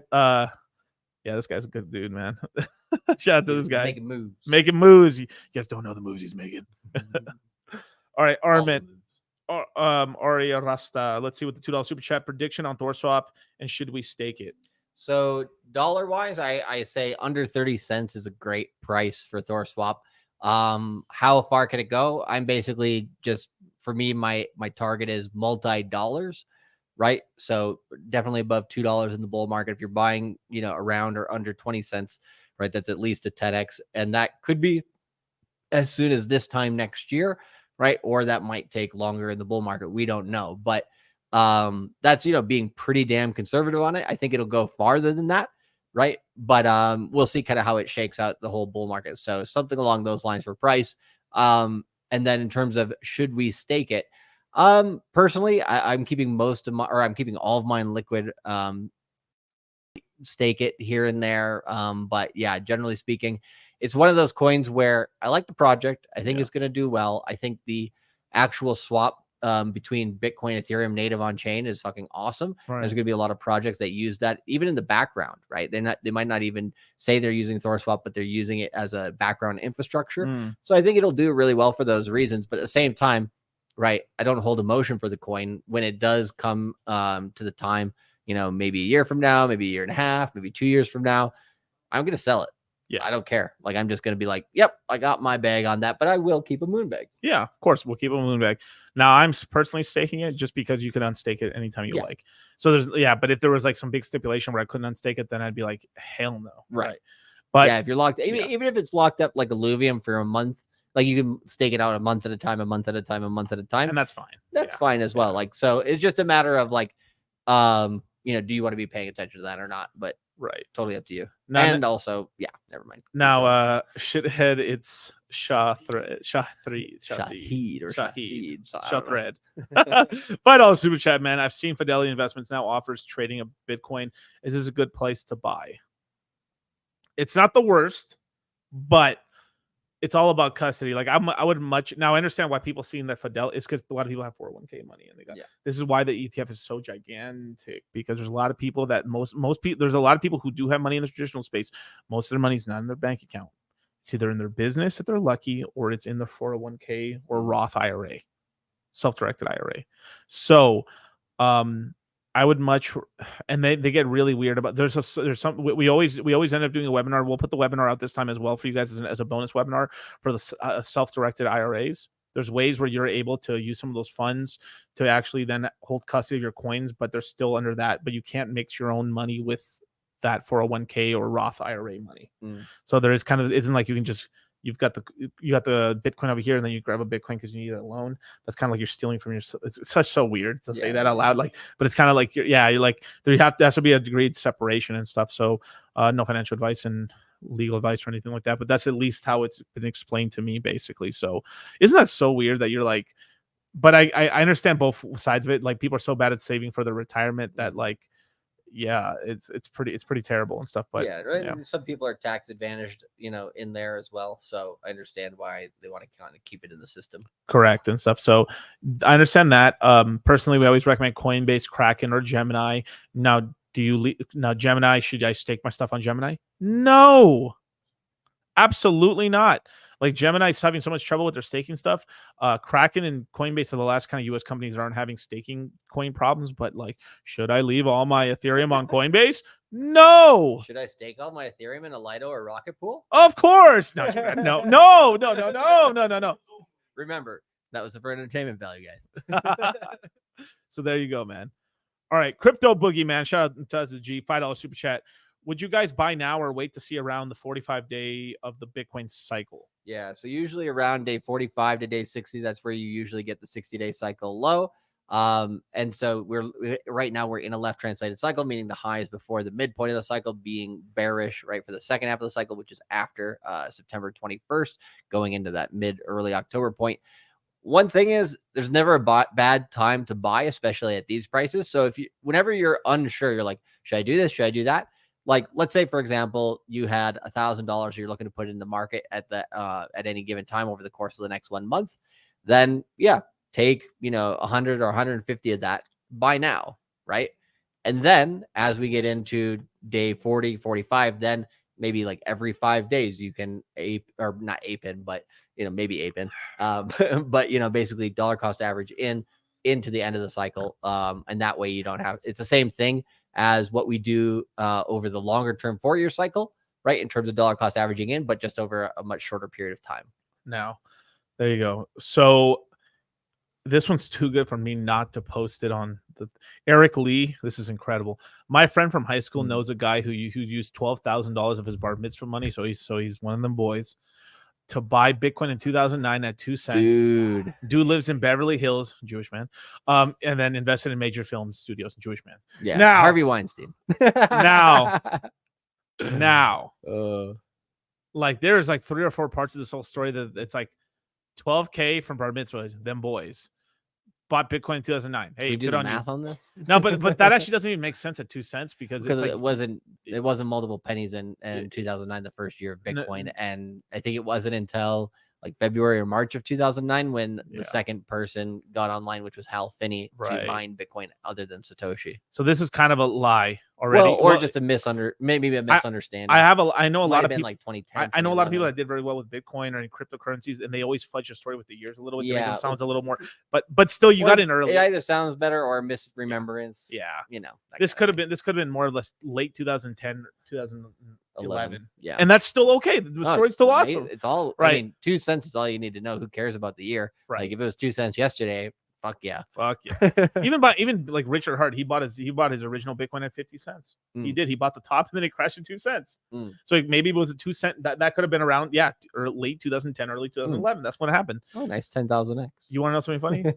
S10: This guy's a good dude, man. Shout out to this guy. Making moves. You guys don't know the moves he's making. All right, Armin. Aria Rasta. Let's see what the $2 super chat prediction on ThorSwap, and should we stake it?
S11: So dollar-wise, I say under 30 cents is a great price for ThorSwap. How far can it go? I'm basically just, for me, my target is multi-dollars, right? So definitely above $2 in the bull market. If you're buying, around or under 20 cents, right? That's at least a 10x. And that could be as soon as this time next year, right? Or that might take longer in the bull market. We don't know. But that's, being pretty damn conservative on it. I think it'll go farther than that, right? But we'll see kind of how it shakes out the whole bull market. So something along those lines for price. And then in terms of should we stake it, personally, I'm keeping I'm keeping all of mine liquid. Stake it here and there. But yeah, generally speaking, it's one of those coins where I like the project. I think it's going to do well. I think the actual swap between Bitcoin, Ethereum native on chain is fucking awesome. Right. There's going to be a lot of projects that use that even in the background, right? They might not even say they're using ThorSwap, but they're using it as a background infrastructure. So I think it'll do really well for those reasons. But at the same time, right? I don't hold emotion for the coin when it does come to the time, maybe a year from now, maybe a year and a half, maybe 2 years from now, I'm going to sell it.
S10: Yeah.
S11: I don't care. Like, I'm just going to be like, yep, I got my bag on that, but I will keep a moon bag.
S10: Yeah, of course. We'll keep a moon bag. Now, I'm personally staking it just because you can unstake it anytime you like. So but if there was like some big stipulation where I couldn't unstake it, then I'd be like, hell no.
S11: Right.
S10: But
S11: yeah, if you're locked, even if it's locked up like Illuvium for a month, like you can stake it out a month at a time, a month at a time, a month at a time.
S10: And that's fine.
S11: That's fine as well. Like, so it's just a matter of like, do you want to be paying attention to that or not? But totally up to you.
S10: Now,
S11: and also, never mind.
S10: Now, shithead, it's Shahid. $5 super chat, man. I've seen Fidelity Investments now offers trading a Bitcoin. Is this a good place to buy? It's not the worst, but it's all about custody. Like I would now I understand why people seeing that Fidelity is because a lot of people have 401k money and they got this is why the ETF is so gigantic, because there's a lot of people that most people, there's a lot of people who do have money in the traditional space. Most of their money's not in their bank account. It's either in their business if they're lucky, or it's in the 401k or Roth IRA, self-directed IRA. So I would and they get really weird about. There's some we always end up doing a webinar. We'll put the webinar out this time as well for you guys as a bonus webinar for the self-directed IRAs. There's ways where you're able to use some of those funds to actually then hold custody of your coins, but they're still under that. But you can't mix your own money with that 401k or Roth IRA money. So there is kind of, isn't like you can just, you got the Bitcoin over here and then you grab a Bitcoin because you need a loan. That's kind of like you're stealing from your, it's so weird to say that out loud. Like, but it's kind of like, you're like, there has to be a degree of separation and stuff. So no financial advice and legal advice or anything like that, but that's at least how it's been explained to me basically. So isn't that so weird that you're like, but I understand both sides of it. Like people are so bad at saving for their retirement that like, it's pretty terrible and stuff. But
S11: some people are tax advantaged, in there as well. So I understand why they want to kind of keep it in the system.
S10: Correct and stuff. So I understand that. Personally, we always recommend Coinbase, Kraken, or Gemini. Now, Gemini? Should I stake my stuff on Gemini? No, absolutely not. Like Gemini is having so much trouble with their staking stuff. Kraken and Coinbase are the last kind of U.S. companies that aren't having staking coin problems. But like, should I leave all my Ethereum on Coinbase? No.
S11: Should I stake all my Ethereum in a Lido or Rocket Pool?
S10: Of course. No.
S11: Remember, that was for entertainment value, guys.
S10: So there you go, man. All right, Crypto Boogeyman. Shout out to the G, $5 super chat. Would you guys buy now or wait to see around the 45-day of the Bitcoin cycle?
S11: Yeah, so usually around day 45 to day 60, that's where you usually get the 60-day cycle low. And so right now we're in a left translated cycle, meaning the high is before the midpoint of the cycle, being bearish, right, for the second half of the cycle, which is after September 21st, going into that early October point. One thing is, there's never a bad time to buy, especially at these prices. So whenever you're unsure, you're like, should I do this? Should I do that? Like, let's say, for example, you had $1,000 you're looking to put in the market at any given time over the course of the next 1 month. Then, take 100 or 150 of that. Buy now, right? And then as we get into day 40, 45, then maybe like every 5 days you can maybe ape in, but basically dollar cost average into the end of the cycle. And that way you don't have, it's the same thing as what we do over the longer term 4-year cycle, right? In terms of dollar cost averaging in, but just over a much shorter period of time.
S10: Now, there you go. So this one's too good for me not to post it on the Eric Lee. This is incredible. My friend from high school knows a guy who used $12,000 of his bar mitzvah money. So he's one of them boys to buy Bitcoin in 2009 at 2 cents. Dude lives in Beverly Hills, Jewish man. And then invested in major film studios, Jewish man.
S11: Yeah.
S10: Now,
S11: Harvey Weinstein.
S10: now, like there's like 3 or 4 parts of this whole story that it's like $12K from bar mitzvahs, them boys. Bought Bitcoin in 2009. Hey,
S11: do the math on this?
S10: No, but that actually doesn't even make sense at 2 cents because it's like,
S11: it wasn't multiple pennies in 2009, the first year of Bitcoin, and I think it wasn't until like February or March of 2009 when the second person got online, which was Hal Finney, to mine Bitcoin other than Satoshi.
S10: So this is kind of a lie. already.
S11: Well, or just maybe a misunderstanding.
S10: I know a lot of
S11: been
S10: people
S11: like 2010.
S10: I know a lot of people
S11: 2011.
S10: that did very well with Bitcoin or in cryptocurrencies, and they always fudge the story with the years a little bit to make
S11: Yeah,
S10: them sounds a little more. But still, you got in early.
S11: It either sounds better or misremembrance.
S10: Yeah,
S11: you know.
S10: This could have been more or less late 2010, 2011.
S11: Yeah,
S10: and that's still okay. The story's still awesome.
S11: It's all
S10: right.
S11: I mean, 2 cents is all you need to know. Who cares about the year?
S10: Right.
S11: Like if it was 2 cents yesterday, fuck yeah.
S10: even like Richard Hart, he bought his original Bitcoin at 50 cents. He did. He bought the top and then it crashed in 2 cents. So maybe it was a 2 cent that could have been around or late 2010, early 2011. That's what happened.
S11: Oh, nice 10,000x.
S10: You want to know something funny?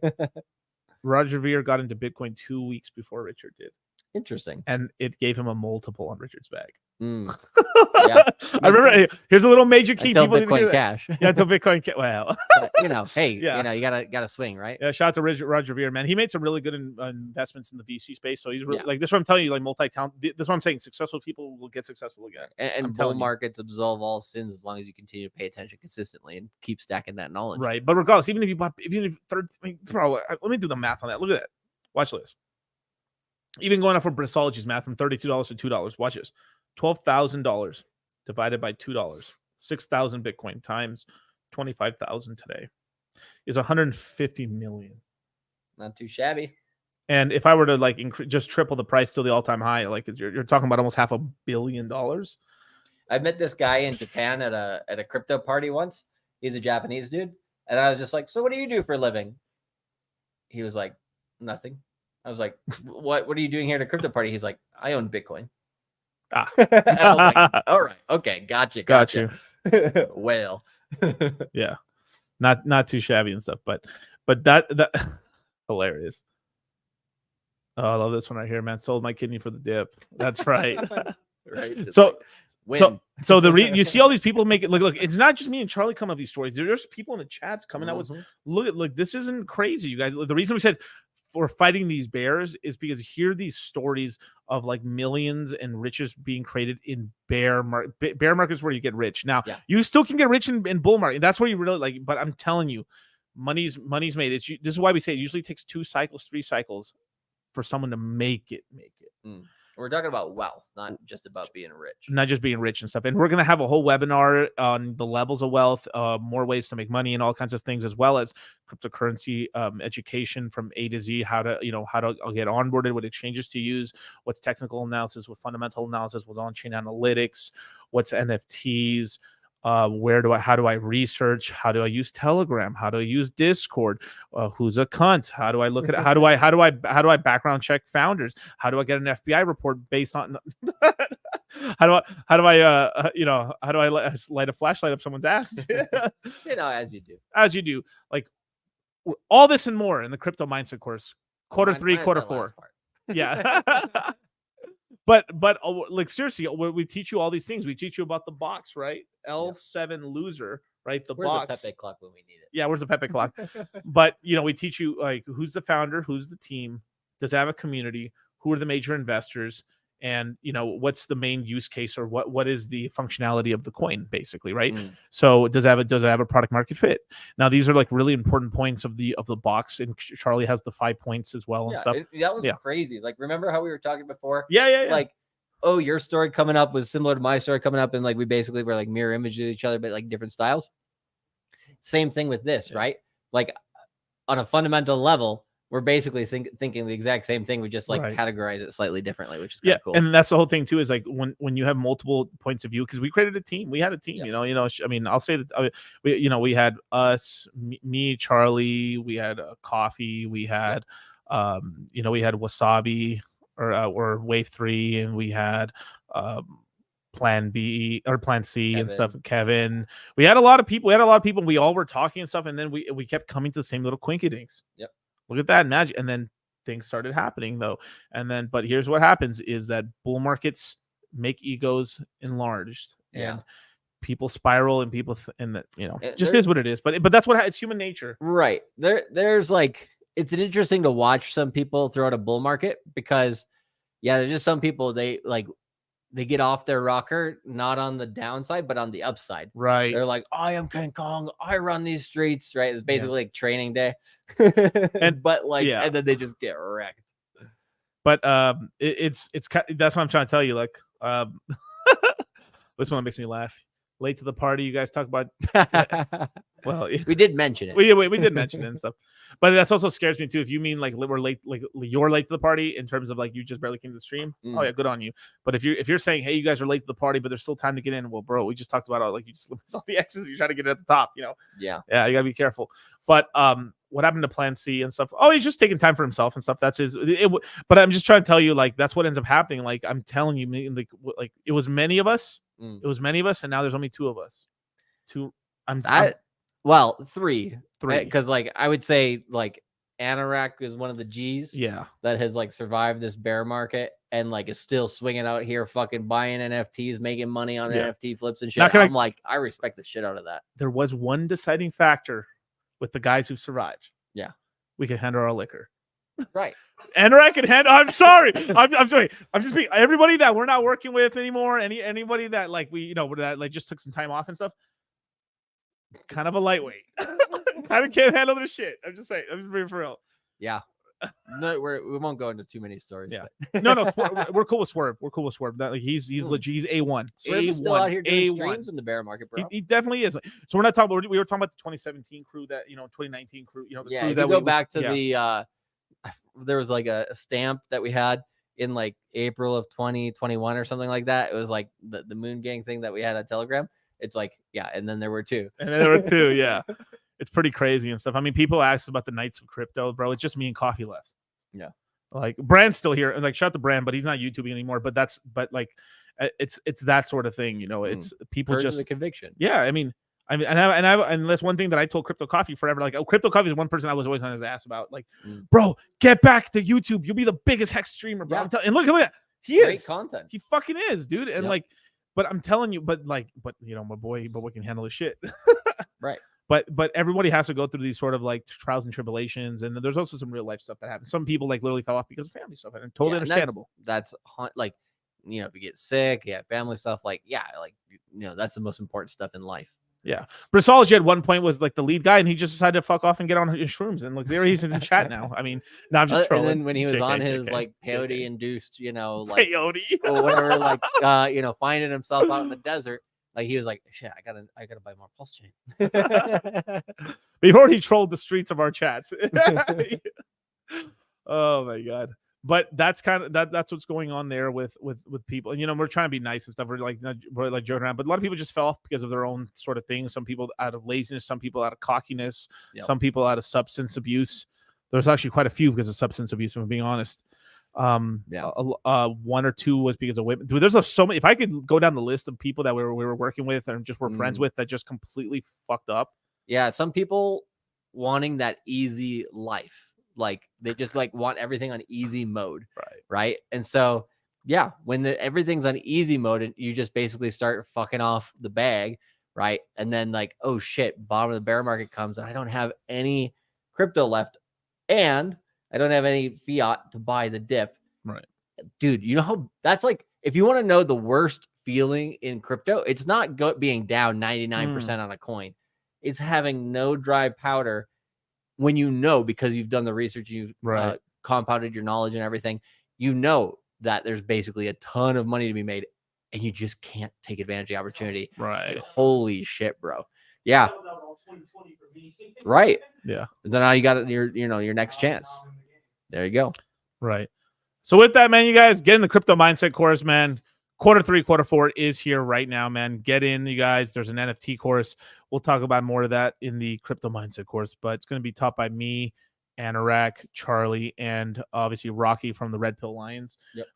S10: Roger Ver got into Bitcoin 2 weeks before Richard did.
S11: Interesting.
S10: And it gave him a multiple on Richard's bag.
S11: Yeah,
S10: I remember. Here's a little major key.
S11: Until
S10: People
S11: Bitcoin Cash.
S10: Yeah, until Bitcoin Cash. Well,
S11: but, hey, you gotta swing, right?
S10: Yeah, shout out to Roger Ver, man. He made some really good investments in the VC space. So he's really like this. Is what I'm telling you, like multi-talent. This is what I'm saying. Successful people will get successful again.
S11: And bull markets absolve all sins as long as you continue to pay attention consistently and keep stacking that knowledge.
S10: Right, but regardless, even if third, bro, let me do the math on that. Look at that. Watch this. Even going off from Bristology's math from $32 to $2. Watch this. $12,000 divided by $2, 6,000 Bitcoin times 25,000 today is 150 million.
S11: Not too shabby.
S10: And if I were to just triple the price to the all-time high, like you're talking about almost $500 million.
S11: I met this guy in Japan at a crypto party once. He's a Japanese dude, and I was just like, "So what do you do for a living?" He was like, "Nothing." I was like, "What are you doing here at a crypto party?" He's like, "I own Bitcoin."
S10: I
S11: was like, all right, okay, gotcha.
S10: Got you.
S11: Well,
S10: yeah, not too shabby and stuff, but that hilarious. Oh, I love this one right here, man. Sold my kidney for the dip. That's right.
S11: Right.
S10: So you see all these people make it look. It's not just me and Charlie come up with these stories. There's people in the chats coming out with look. This isn't crazy, you guys. The reason we said we're fighting these bears is because hear these stories of like millions and riches being created in bear markets where you get rich. Now you still can get rich in bull market. That's where you really like. But I'm telling you, money's made. This is why we say it usually takes 2 cycles, 3 cycles for someone to make it.
S11: We're talking about wealth, not just about being rich.
S10: Not just being rich and stuff. And we're going to have a whole webinar on the levels of wealth, more ways to make money and all kinds of things, as well as cryptocurrency education from A to Z, how to get onboarded, what exchanges to use, what's technical analysis, what fundamental analysis, what's on-chain analytics, what's NFTs, how do I research, how do I use Telegram, how do I use Discord, who's a cunt, how do I look at how do I background check founders, how do I get an FBI report based on how do I light a flashlight up someone's ass as you do like all this and more in the crypto mindset course, quarter 3, quarter 4. Yeah. But like seriously, we teach you all these things. We teach you about the box, right? L7 loser, right?
S11: Where's
S10: box.
S11: the Pepe clock when we need it?
S10: Yeah, where's the Pepe clock? But we teach you like who's the founder, who's the team, does it have a community, who are the major investors, and what's the main use case or what is the functionality of the coin, basically, right? So does it have a product market fit? Now these are like really important points of the box, and Charlie has the 5 points as well and stuff.
S11: That was crazy. Like, remember how we were talking before?
S10: Yeah.
S11: Like, oh, your story coming up was similar to my story coming up, and like we basically were like mirror images of each other, but like different styles. Same thing with this, right? Like on a fundamental level, we're basically thinking the exact same thing. We just like categorize it slightly differently, which is kind of cool.
S10: And that's the whole thing too, is like when you have multiple points of view, because we created a team. We had a team, I mean, I'll say that we had us, me, Charlie, we had Coffee, we had we had Wasabi or Wave 3, and we had Plan B or Plan C and stuff. Kevin, we had a lot of people. We all were talking and stuff, and then we kept coming to the same little quinkydinks.
S11: Yep.
S10: Look at that magic. And then things started happening though. But here's what happens is that bull markets make egos enlarged and people spiral and people just is what it is. But that's what it's human nature.
S11: Right. There's like, it's interesting to watch some people throughout a bull market because there's just some people they get off their rocker, not on the downside, but on the upside.
S10: Right.
S11: They're like, I am King Kong. I run these streets. Right. It's basically like training day.
S10: And
S11: then they just get wrecked.
S10: But that's what I'm trying to tell you. Like, this one makes me laugh. Late to the party, you guys talk about. Well,
S11: we did mention it.
S10: We did mention it and stuff, but that's also scares me too. If you mean like we're late, like you're late to the party in terms of like you just barely came to the stream. Oh yeah, good on you. But if you're saying, hey, you guys are late to the party, but there's still time to get in. Well, bro, we just talked about all like you just all the X's. You're trying to get it at the top. You know.
S11: Yeah.
S10: Yeah, you gotta be careful. But what happened to Plan C and stuff? Oh, he's just taking time for himself and stuff. That's his. But I'm just trying to tell you, like that's what ends up happening. Like I'm telling you, like it was many of us. It was many of us, and now there's only 2 of us. 2.
S11: Well, 3.
S10: 3.
S11: Because like I would say like Anorak is one of the G's.
S10: Yeah.
S11: That has like survived this bear market and like is still swinging out here, fucking buying NFTs, making money on NFT flips and shit. I'm like, I respect the shit out of that.
S10: There was one deciding factor with the guys who survived.
S11: Yeah.
S10: We could handle our liquor.
S11: Right.
S10: Anorak can handle. I'm sorry. I'm sorry. I'm just being everybody that we're not working with anymore. Anybody that like we that like just took some time off and stuff. Kind of a lightweight. Kind of can't handle their shit. I'm just saying. I'm just being for real.
S11: Yeah. No, we won't go into too many stories.
S10: Yeah. No. We're cool with Swerve. We're cool with Swerve. That, like, he's legit. He's A1.
S11: Swerve is still out here doing streams in the bear market, bro.
S10: He definitely is. So we're not talking about. We were talking about the 2017 crew that 2019 crew. The
S11: yeah.
S10: crew
S11: If
S10: that
S11: we go back to the. There was like a stamp that we had in like April of 2021 or something like that. It was like the Moon Gang thing that we had on Telegram. It's like, yeah, and then there were 2.
S10: And then there were 2, yeah. It's pretty crazy and stuff. I mean, people ask about the Knights of Crypto, bro. It's just me and Coffee left.
S11: Yeah.
S10: Like Brand's still here. Like shout out to Brand, but he's not YouTubing anymore. But like it's that sort of thing, It's people
S11: Purge
S10: just
S11: the conviction.
S10: Yeah, I mean, and that's one thing that I told Crypto Coffee forever. Like, Crypto Coffee is one person I was always on his ass about. Like, bro, get back to YouTube. You'll be the biggest hex streamer, bro.
S11: Yeah.
S10: And look at that. He
S11: Great
S10: is
S11: content.
S10: He fucking is, dude. And like, but I'm telling you, but my boy can handle his shit.
S11: Right.
S10: But everybody has to go through these sort of like trials and tribulations, and there's also some real life stuff that happens. Some people like literally fell off because of family stuff, and totally understandable.
S11: That's like, if you get sick, family stuff, like that's the most important stuff in life.
S10: Yeah, Brasology at one point was like the lead guy, and he just decided to fuck off and get on his shrooms. And look, there he's in the chat now. I mean, now I'm just trolling.
S11: And then when he was on his like peyote induced, like
S10: peyote
S11: or whatever, like finding himself out in the desert, like he was like, shit, I gotta buy more pulse chain.
S10: Before he trolled the streets of our chats. Oh my god. But that's kind of that's what's going on there with people. And we're trying to be nice and stuff. We're like joking around, but a lot of people just fell off because of their own sort of things. Some people out of laziness, some people out of cockiness, some people out of substance abuse. There's actually quite a few because of substance abuse, if I'm being honest. 1 or 2 was because of women. Dude, there's so many. If I could go down the list of people that we were working with and just were friends with that just completely fucked up.
S11: Yeah, some people wanting that easy life. Like they just like want everything on easy mode, right? And so, yeah, when everything's on easy mode, and you just basically start fucking off the bag, right? And then like, oh shit, bottom of the bear market comes, and I don't have any crypto left, and I don't have any fiat to buy the dip,
S10: right?
S11: Dude, you know how that's like. If you want to know the worst feeling in crypto, it's not being down 99% on a coin; it's having no dry powder. When because you've done the research, you've compounded your knowledge and everything, that there's basically a ton of money to be made, and you just can't take advantage of the opportunity.
S10: Right.
S11: Like, holy shit, bro. Yeah. Right.
S10: Yeah.
S11: And then now you got your next chance. There you go.
S10: Right. So with that, man, you guys get in the crypto mindset course, man. Q3, Q4 is here right now, man. Get in, you guys. There's an NFT course. We'll talk about more of that in the crypto mindset course, but it's going to be taught by me, Anorak, Charlie, and obviously Rocky from the Red Pill Lions.
S11: Yep.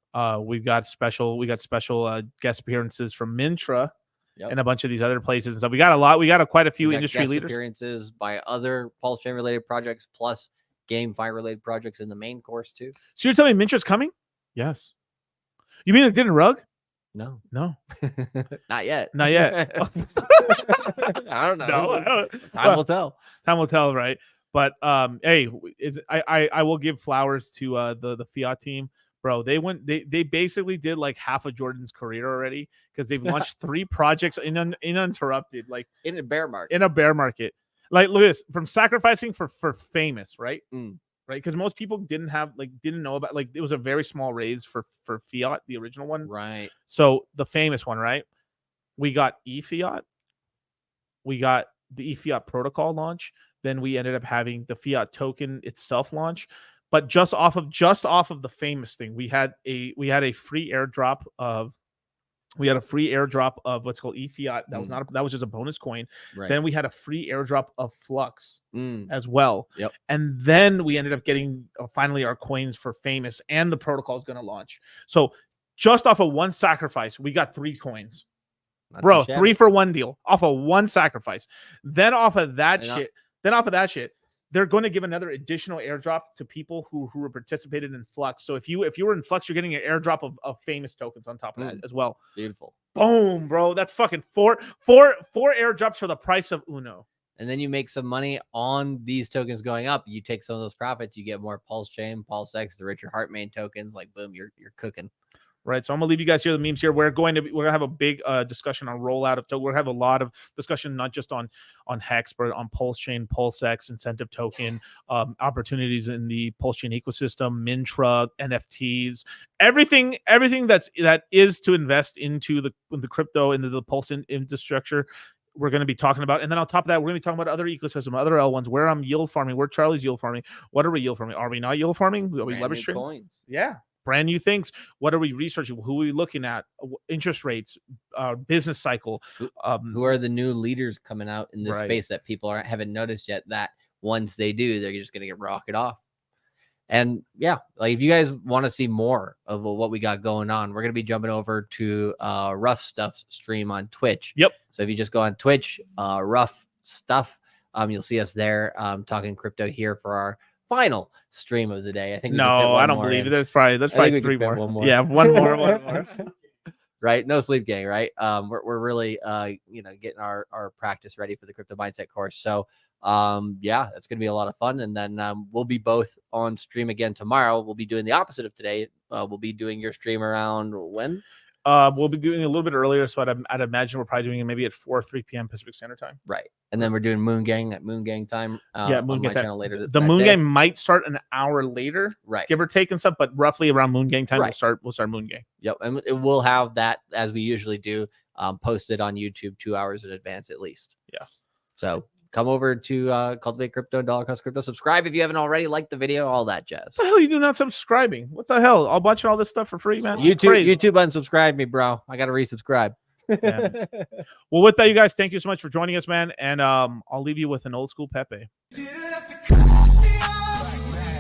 S10: We got special guest appearances from Mintra and a bunch of these other places and stuff. We got a lot. We got quite a few industry leaders.
S11: Appearances by other Pulse Chain related projects, plus GameFi related projects in the main course too.
S10: So you're telling me Mintra's coming? Yes. You mean it didn't rug?
S11: No.
S10: Not
S11: yet.
S10: I
S11: don't know.
S10: No,
S11: Time will tell.
S10: Time will tell, right? But hey, I will give flowers to the Fiat team, bro. They basically did like half of Jordan's career already because they've launched 3 projects uninterrupted, like
S11: in a bear market.
S10: Like look at this, from sacrificing for famous, right? right? Because most people didn't know about, like, it was a very small raise for fiat, the original one.
S11: Right.
S10: So the famous one, right? We got e-fiat, we got the e-fiat protocol launch, then we ended up having the fiat token itself launch. But just off of the famous thing, we had a free airdrop of what's called e-fiat. That was just a bonus coin.
S11: Right.
S10: Then we had a free airdrop of Flux
S11: Mm.
S10: as well.
S11: Yep.
S10: And then we ended up getting finally our coins for famous, and the protocol is going to launch. So just off of one sacrifice, we got 3 coins.
S11: Not
S10: Bro,
S11: too shabby.
S10: 3 for 1 deal off of one sacrifice. Then off of that shit, they're going to give another additional airdrop to people who were participated in Flux. So if you were in Flux, you're getting an airdrop of famous tokens on top of that as well.
S11: Beautiful.
S10: Boom, bro. That's fucking four airdrops for the price of Uno.
S11: And then you make some money on these tokens going up. You take some of those profits, you get more Pulse Chain, Pulse X, the Richard Hartman tokens. Like, boom, you're cooking.
S10: Right. So I'm gonna leave you guys here, the memes here. We're gonna have a big discussion on rollout of token. We're gonna have a lot of discussion, not just on Hex, but on Pulse Chain, Pulse X, incentive token, opportunities in the Pulse Chain ecosystem, Mintra, NFTs, everything that is to invest into the crypto, into the Pulse infrastructure. We're going to be talking about, and then on top of that, we're going to be talking about other ecosystem, other L1s, where I'm yield farming, where Charlie's yield farming. What are we yield farming? Are we not yield farming? Are we leverage trading?
S11: Coins.
S10: Yeah. Brand new things. What are we researching? Who are we looking at? Interest rates, business cycle.
S11: Who are the new leaders coming out in this
S10: Right.
S11: space that people haven't noticed yet, that once they do, they're just going to get rocket off. And yeah, like if you guys want to see more of what we got going on, we're going to be jumping over to Rough Stuff's stream on Twitch.
S10: Yep.
S11: So if you just go on Twitch, Rough Stuff, you'll see us there talking crypto here for our final stream of the day. I think.
S10: No, I don't believe it. There's probably 3 more.
S11: One more.
S10: Yeah, one more.
S11: Right, no sleep gang. Right, we're really getting our practice ready for the crypto mindset course. So yeah, that's gonna be a lot of fun. And then we'll be both on stream again tomorrow. We'll be doing the opposite of today. We'll be doing your stream around when?
S10: We'll be doing it a little bit earlier, so I'd imagine we're probably doing it maybe at 3 p.m. Pacific Standard Time.
S11: Right, and then we're doing Moon Gang at Moon Gang time.
S10: Yeah, Moon
S11: on
S10: Gang
S11: my
S10: time.
S11: channel later.
S10: The Moon Gang might start an hour later,
S11: right,
S10: give or take and stuff, but roughly around Moon Gang time,
S11: Right.
S10: we'll start Moon Gang.
S11: Yep, and we'll have that as we usually do, posted on YouTube 2 hours in advance at least.
S10: Yeah.
S11: So come over to Cultivate Crypto, Dollar Cost Crypto. Subscribe if you haven't already. Like the video, all that jazz.
S10: What the hell are you doing not subscribing? What the hell? I'll watch all this stuff for free, man.
S11: YouTube unsubscribe me, bro. I got to resubscribe.
S10: Yeah. Well, with that, you guys, thank you so much for joining us, man. And I'll leave you with an old school Pepe.
S1: Didn't have to cut me off.